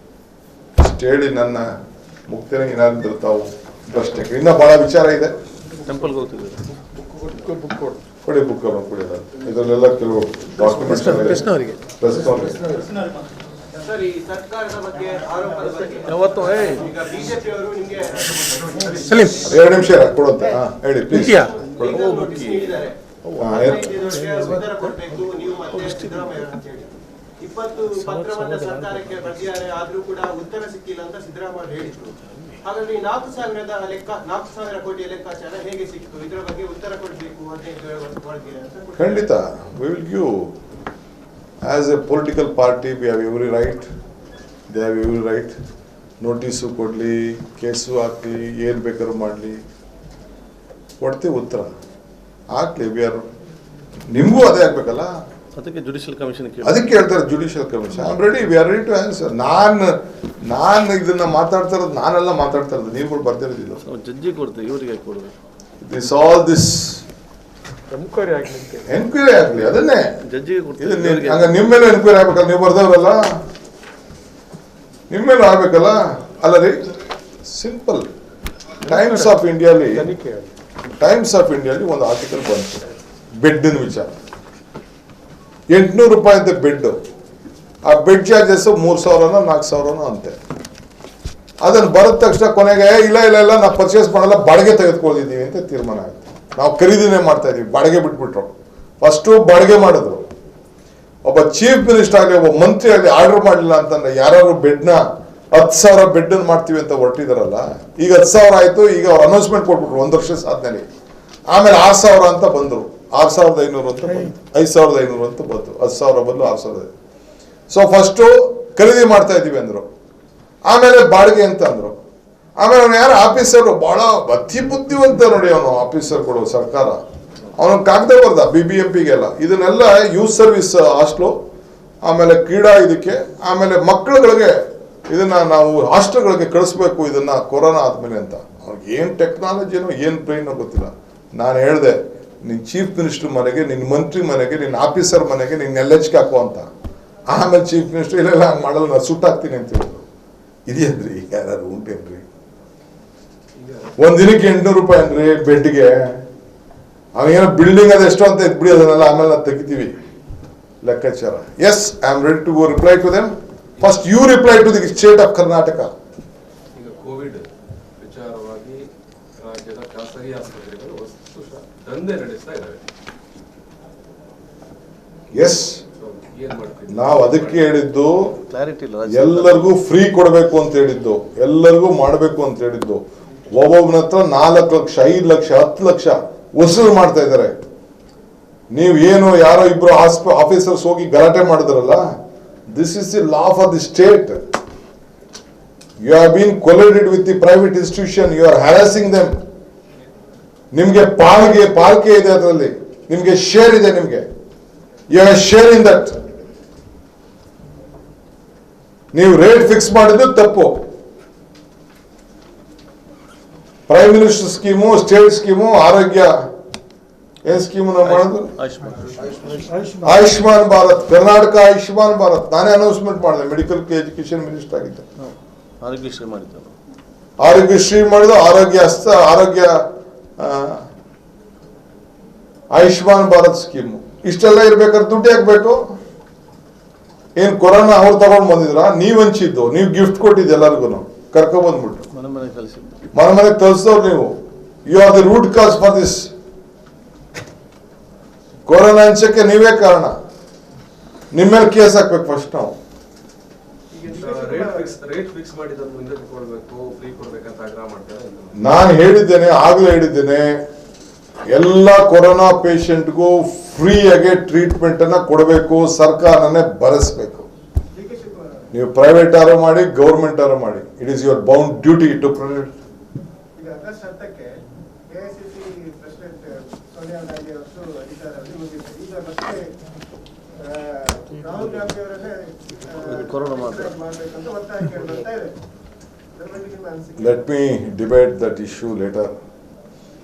Steady ನನ್ನ ಮುಕ್ತಿನ ಏನಾದ್ರು ತಾವು ಅಷ್ಟೇ. ಇನ್ನ ಬಹಳ ವಿಚಾರ ಇದೆ. Temple ಹೋಗ್ತಿದೆ, ಕೊಡಿ ಬುಕ್ ಕೊಡಿ. ಇದರಲ್ಲೆಲ್ಲ ಕೆಲವು ಡಾಕ್ಯುಮೆಂಟ್ಸ್ ಸರ್, ಈ ಸರ್ಕಾರದ ಬಗ್ಗೆ ಆರೋಪದ ಬಗ್ಗೆ ಯಾವತ್ತು ಈಗ ಬಿಜೆಪಿಯವರು ನಿಮಗೆ 2 ನಿಮಿಷ ಕೊಡುವಂತ. ಹೇಳಿ ಪ್ಲೀಸ್. ನೋಟಿಸ್ ನೀಡಿದ್ದಾರೆ. 15 ಉತ್ತರ ಕೊಡಬೇಕು ನೀವು ಮತ್ತೆ ಸಿದ್ದರಾಮಯ್ಯ ಅಂತ ಹೇಳಿ 20 ಪತ್ರವನ್ನ ಸರ್ಕಾರಕ್ಕೆ ಬರೆದಿದ್ದಾರೆ. ಆದ್ರೂ ಕೂಡ ಉತ್ತರ ಸಿಕ್ಕಿಲ್ಲ ಅಂತ ಸಿದ್ದರಾಮಯ್ಯ ಹೇಳಿದ್ರು. ಹಾಗಾಗಿ 4,000 ಕೋಟಿಯ ಲೆಕ್ಕಾಚಾರ ಹೇಗೆ ಸಿಕ್ತು? ಇದರ ಬಗ್ಗೆ ಉತ್ತರ ಕೊಡಬೇಕು ಅಂತ ಹೇಳಿ ಖಂಡಿತ we will give. As a political party, we have every right. They have every right. Notice ಕೊಡಲಿ, ಕೇಸು ಹಾಕಲಿ, ಏನು ಬೇಕಾದ್ರೂ ಮಾಡಲಿ, ಕೊಡ್ತೀವಿ ಉತ್ತರ ಹಾಕ್ಲಿ. ವಿ ಆರ್, ನಿಮಗೂ ಅದೇ ಆಗ್ಬೇಕಲ್ಲ, ಅದಕ್ಕೆ ಜುಡಿಷಿಯಲ್ ಕಮಿಷನ್ ಅದಕ್ಕೆ ಹೇಳ್ತಾರೆ judicial commission. I am ready, we are ready to answer. ನಾನು ಇದನ್ನ ಮಾತಾಡ್ತಾ ಇರೋದು, ನಾನೆಲ್ಲ ಮಾತಾಡ್ತಾ ಇರೋದು, ನೀವುಗಳು ಬರ್ತಿರೋದಿಲ್ಲ. ಜಡ್ಜಿ ಕೊಡ್ತೀವಿ, ಇವರಿಗೆ ಕೊಡಬೇಕು. ದಿಸ್ ಆಲ್ ದಿಸ್ ಎನ್ಕ್ವೈರಿ ಆಗ್ಲಿ, ಅದನ್ನೇ ಜಡ್ಜಿಗೆ ಕೊಡ್ತೀವಿ. ನಿಮ್ಮ ಮೇಲೆ ಎನ್ಕ್ವೈರಿ ಆಗ್ಬೇಕಲ್ಲ, ನೀವು ಬರ್ದವ್ರಲ್ಲ, ನಿಮ್ಮ ಮೇಲೆ ಆಗ್ಬೇಕಲ್ಲ. ಅಲ್ಲ ರೀ, ಸಿಂಪಲ್. ಟೈಮ್ಸ್ ಆಫ್ ಇಂಡಿಯಾಲಿ ಒಂದು ಆರ್ಟಿಕಲ್ ಬಂತು ಬೆಡ್ಡಿನ ವಿಚಾರ. 800 ರೂಪಾಯಿ ಅಂತ ಬೆಡ್. ಆ ಬೆಡ್ ಚಾರ್ಜಸ್ 3,000 4,000 ಅಂತೆ. ಅದನ್ನು ಬರದ ತಕ್ಷಣ ಕೊನೆಗೆ ಇಲ್ಲ ನಾವು ಪರ್ಚೇಸ್ ಮಾಡಲ್ಲ, ಬಾಡಿಗೆ ತೆಗೆದುಕೊಳ್ತಿದ್ದೀವಿ ಅಂತ ತೀರ್ಮಾನ ಆಯ್ತು. ನಾವು ಖರೀದಿನೇ ಮಾಡ್ತಾ ಇದೀವಿ, ಬಾಡಿಗೆ ಬಿಟ್ಬಿಟ್ರು. ಫಸ್ಟು ಬಾಡಿಗೆ ಮಾಡಿದ್ರು. ಒಬ್ಬ ಚೀಫ್ ಮಿನಿಸ್ಟರ್ ಆಗಲಿ, ಒಬ್ಬ ಮಂತ್ರಿ ಆಗಲಿ ಆರ್ಡರ್ ಮಾಡಲಿಲ್ಲ ಅಂತಂದ್ರೆ ಯಾರು ಬೆಡ್ನ 10,000 ಬೆಡ್ ಮಾಡ್ತೀವಿ ಅಂತ ಹೊರಟಿದಾರಲ್ಲ. ಈಗ 10,000 ಆಯ್ತು. ಈಗ ಅವ್ರು ಅನೌನ್ಸ್ಮೆಂಟ್ ಕೊಟ್ಬಿಟ್ರು 1 ವರ್ಷ ಆದ್ಮೇಲೆ. ಆಮೇಲೆ 6,000 ಅಂತ ಬಂದ್ರು, 6,500 ಅಂತ ಬಂತು, 5,500 ಅಂತ ಬಂತು. 10,000 ಬದಲು 6,000. ಸೊ ಫಸ್ಟು ಖರೀದಿ ಮಾಡ್ತಾ ಇದೀವಿ ಅಂದ್ರು, ಆಮೇಲೆ ಬಾಡಿಗೆ ಅಂತ ಅಂದ್ರು. ಆಮೇಲೆ ಅವ್ನು ಯಾರು ಆಫೀಸರು, ಬಹಳ ಅತಿ ಬುದ್ಧಿವಂತ ನೋಡಿ ಅವನು ಆಫೀಸರ್ ಕೊಡೋ ಸರ್ಕಾರ. ಅವನು ಕಾಗದ ಬರ್ದ BBMPಗೆಲ್ಲ, ಇದನ್ನೆಲ್ಲ ಯೂತ್ ಸರ್ವಿಸ್ ಹಾಸ್ಟ್ಲು ಆಮೇಲೆ ಕ್ರೀಡಾ ಇದಕ್ಕೆ, ಆಮೇಲೆ ಮಕ್ಕಳುಗಳಿಗೆ ಇದನ್ನ ನಾವು ಹಾಸ್ಟೆಲ್ಗಳಿಗೆ ಕಳಿಸ್ಬೇಕು ಇದನ್ನ ಕೊರೋನಾ ಆದ್ಮೇಲೆ ಅಂತ. ಅವ್ರಿಗೆ ಏನು ಟೆಕ್ನಾಲಜಿನೋ ಏನು ಬ್ರೈನೋ ಗೊತ್ತಿಲ್ಲ. ನಾನು ಹೇಳಿದೆ, ನಿನ್ನ ಚೀಫ್ ಮಿನಿಸ್ಟರ್ ಮನೆಗೆ, ನಿನ್ನ ಮಂತ್ರಿ ಮನೆಗೆ, ನಿನ್ನ ಆಫೀಸರ್ ಮನೆಗೆ ನಿನ್ನ LHK ಹಾಕೋ ಅಂತ. ಆಮೇಲೆ ಚೀಫ್ ಮಿನಿಸ್ಟರ್ ಇಲ್ಲ ಹಂಗೆ ಮಾಡಲ್ಲ, ನಾನು ಸುಟ್ಟಾಕ್ತೀನಿ ಅಂತ ಹೇಳಿದ್ರು. ಇದೆಯನ್ರಿ ಯಾರು ಉಂಟೇನ್ರಿ? ಒಂದಿನಕ್ಕೆ 800 ರೂಪಾಯಿ ಅನ್ರಿ ಬೆಡ್ಗೆ. ಅವೇನೋ ಬಿಲ್ಡಿಂಗ್ ಅದೆಷ್ಟು ಅಂತ ಎತ್ಬಿಡಿ, ಅದನ್ನೆಲ್ಲ ಆಮೇಲೆ ನಾವು ತೆಗಿತೀವಿ ಲೆಕ್ಕಾಚಾರ. Yes, I am ready to go reply to them. First you reply to the state of Karnataka. ಈಗ ಕೋವಿಡ್ ವಿಚಾರವಾಗಿ ರಾಜ್ಯದ ಖಾಸಗಿ ಆಸ್ಪತ್ರೆಗಳು ದಂಧೆ ನಡೆಸ್ತಾ ಇದ್ದಾವೆ. ಎಸ್, ಏನ್ ಮಾಡ್ತೀವಿ ನಾವು ಅದಕ್ಕೆ ಹೇಳಿದ್ದು ಕ್ಲಾರಿಟಿ ಇಲ್ಲ. ಎಲ್ಲರಿಗೂ ಫ್ರೀ ಕೊಡಬೇಕು ಅಂತ ಹೇಳಿದ್ದು, ಎಲ್ಲರಿಗೂ ಮಾಡಬೇಕು ಅಂತ ಹೇಳಿದ್ದು. ಒಬ್ಬೊಬ್ಬನ ಹತ್ರ 4 ಲಕ್ಷ, 5 ಲಕ್ಷ, 10 ಲಕ್ಷ ವಸೂಲು ಮಾಡ್ತಾ ಇದ್ದಾರೆ. ನೀವು ಏನು ಯಾರೋ ಇಬ್ರು ಆಫೀಸರ್ಸ್ ಹೋಗಿ ಗಲಾಟೆ ಮಾಡಿದ್ರಲ್ಲ, this is the law for the state. You have been collided with the private institution, you are harassing them. ನಿಮ್ಗೆ ಪಾಲ್ಕೆ ಇದೆ, ಅದರಲ್ಲಿ ನಿಮ್ಗೆ ಶೇರ್ ಇದೆ, ನಿಮ್ಗೆ you have share in that. ನೀವು ರೇಟ್ ಫಿಕ್ಸ್ ಮಾಡಿದ್ದು ತಪ್ಪು. Prime minister scheme, state scheme, ಆರೋಗ್ಯ ಏನ್ ಸ್ಕೀಮು ನಾವು ಮಾಡೋದು? ಆಯುಷ್ಮಾನ್ ಭಾರತ್, ಕರ್ನಾಟಕ ಆಯುಷ್ಮಾನ್ ಭಾರತ್ ನಾನೇ ಅನೌನ್ಸ್ಮೆಂಟ್ ಮಾಡಿದೆ. ಮೆಡಿಕಲ್ ಎಜುಕೇಶನ್ ಮಿನಿಸ್ಟರ್ ಆಗಿದ್ದೆ. ಆರೋಗ್ಯಶ್ರೀ ಮಾಡಿದ್ದು, ಆರೋಗ್ಯಶ್ರೀ ಮಾಡಿದ್ದು, ಆರೋಗ್ಯ ಆಯುಷ್ಮಾನ್ ಭಾರತ್ ಸ್ಕೀಮು. ಇಷ್ಟೆಲ್ಲ ಇರ್ಬೇಕಾದ್ರೆ ದುಡ್ಡು ಹಾಕ್ಬೇಕು. ಏನ್ ಕೊರೋನಾ ಅವ್ರು ತಗೊಂಡ್ ಬಂದಿದ್ರ? ನೀವ್ ಹಂಚಿದ್ದು, ನೀವು ಗಿಫ್ಟ್ ಕೊಟ್ಟಿದ್ದು ಎಲ್ಲರಿಗೂ ಕರ್ಕೊಂಡ್ ಬಂದ್ಬಿಟ್ಟು ಮನೆ ಮನೆ ಕಳಿಸಿದ್ದು. ಮನೆ ತರಿಸಿದವ್ರು ನೀವು. You are the root cause for this. Corona ಹಂಚಕ್ಕೆ ನೀವೇ ಕಾರಣ. ನಿಮ್ಮ ಮೇಲೆ ಕೇಸ್ ಹಾಕ್ಬೇಕು ಫಸ್ಟ್ ನಾವು. ರೇಟ್ ಫಿಕ್ಸ್ ಮಾಡಿದ ಮುಂದೆ ಕೊಡ್ಬೇಕು, ಫ್ರೀ ಕೊಡ್ಬೇಕಂತ ಆಗ್ರಹ ಮಾಡ್ತಾರೆ. ನಾನು ಹೇಳಿದ್ದೇನೆ, ಆಗ್ಲೇ ಹೇಳಿದ್ದೇನೆ, ಎಲ್ಲ ಕೊರೋನಾ ಪೇಷಂಟ್ಗೂ ಫ್ರೀಯಾಗಿ ಟ್ರೀಟ್ಮೆಂಟ್ ಅನ್ನ ಕೊಡಬೇಕು, ಸರ್ಕಾರನೇ ಭರಿಸಬೇಕು. ನೀವು ಪ್ರೈವೇಟ್ ಆರು ಮಾಡಿ, ಗೌರ್ಮೆಂಟ್ ಆರು ಮಾಡಿ, it is your bound duty to protect. ಈಗ ಆಗಸ್ಟ್ 10ಕ್ಕೆ AICC ಪ್ರೆಸಿಡೆಂಟ್ ಸೋನಿಯಾ ಗಾಂಧಿ ಅವರು ಅಧಿಕಾರದಲ್ಲಿ ಮುಗಿದ್ದಾರೆ. ಈಗ ಮತ್ತೆ ರಾಹುಲ್ ಗಾಂಧಿ ಅವರನ್ನೇ ಕೊರೋನಾ ಮಾಡಬೇಕಂತ ಒತ್ತಾಯ ಕೇಳ್ತಾ ಇದೆ. ಇದರ ಬಗ್ಗೆ ನಿಮ್ಮ ಅನಿಸಿಕೆ? Let me debate that issue later.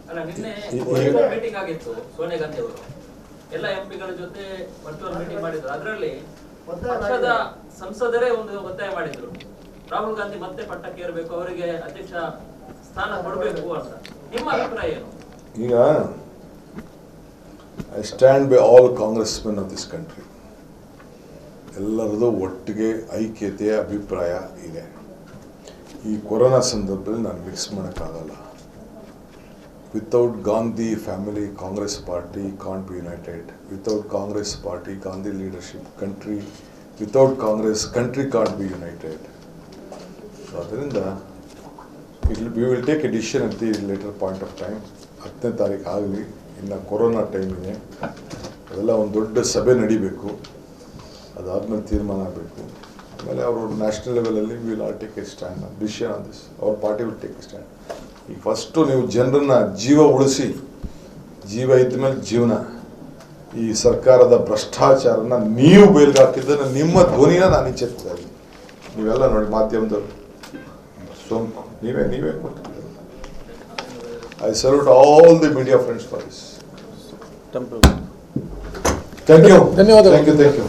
ಅಲ್ಲ, ನಿನ್ನೆ ಮೀಟಿಂಗ್ ಆಗಿತ್ತು. ಸೋನಿಯಾ ಗಾಂಧಿ ಅವರು ಎಲ್ಲ ಎಂಪಿಗಳ ಜೊತೆ ವರ್ಚುವಲ್ ಮೀಟಿಂಗ್ ಮಾಡಿದ್ರು. ಅದರಲ್ಲಿ ಪಕ್ಷದ ಸಂಸದರೇ ಒಂದು ಒತ್ತಾಯ ಮಾಡಿದ್ರು, ರಾಹುಲ್ ಗಾಂಧಿ ಮತ್ತೆ ಪಟ್ಟಕ್ಕೆ ಏರಬೇಕು, ಅವರಿಗೆ ಅಧ್ಯಕ್ಷ ಸ್ಥಾನ ಕೊಡಬೇಕು ಅಂತ. ನಿಮ್ಮ ಅಭಿಪ್ರಾಯ ಏನು? ಈಗ I stand by all Congressmen of this country. ಎಲ್ಲರದು ಒಟ್ಟಿಗೆ ಐಕ್ಯತೆಯ ಅಭಿಪ್ರಾಯ ಇದೆ. ಈ ಕೊರೋನಾ ಸಂದರ್ಭದಲ್ಲಿ ನಾನು ಮಿಕ್ಸ್ ಮಾಡೋಕ್ಕಾಗಲ್ಲ. Without Gandhi family, Congress party can't be united. Without Congress party, Gandhi leadership, country, without Congress country can't be united. So ಅದರಿಂದ we will take a decision at the later point of time. 10ನೇ ತಾರೀಕು ಆಗಲಿ, ಇನ್ನು corona time ಇದೆ. ಅದೆಲ್ಲ ಒಂದು ದೊಡ್ಡ ಸಭೆ ನಡಿಬೇಕು, ಅದಾದ್ಮೇಲೆ ತೀರ್ಮಾನ ಆಗಬೇಕು. ಆಮೇಲೆ ಅವರು ನ್ಯಾಷನಲ್ ಲೆವೆಲಲ್ಲಿ will all take a stand decision on this. ಅವ್ರ party will take a stand. ಈಗ ಫಸ್ಟು ನೀವು ಜನರನ್ನ ಜೀವ ಉಳಿಸಿ, ಜೀವ ಇದ್ದ ಮೇಲೆ ಜೀವನ. ಈ ಸರ್ಕಾರದ ಭ್ರಷ್ಟಾಚಾರನ ನೀವು ಬಯಲ್ಗೆ ಹಾಕಿದ್ದನ್ನು ನಿಮ್ಮ ಧ್ವನಿನ ನಾನು ಇಚ್ಛಿಸ್ತಾ ಇದ್ದೀನಿ. ನೀವೆಲ್ಲ ನೋಡಿ ಮಾಧ್ಯಮದವರು ಸೋಂಕು ನೀವೇ ಕೊಡ್ತಿದ್ದೀರ. I salute all the media friends for this. Temple thank you. ಧನ್ಯವಾದಗಳು. Thank you.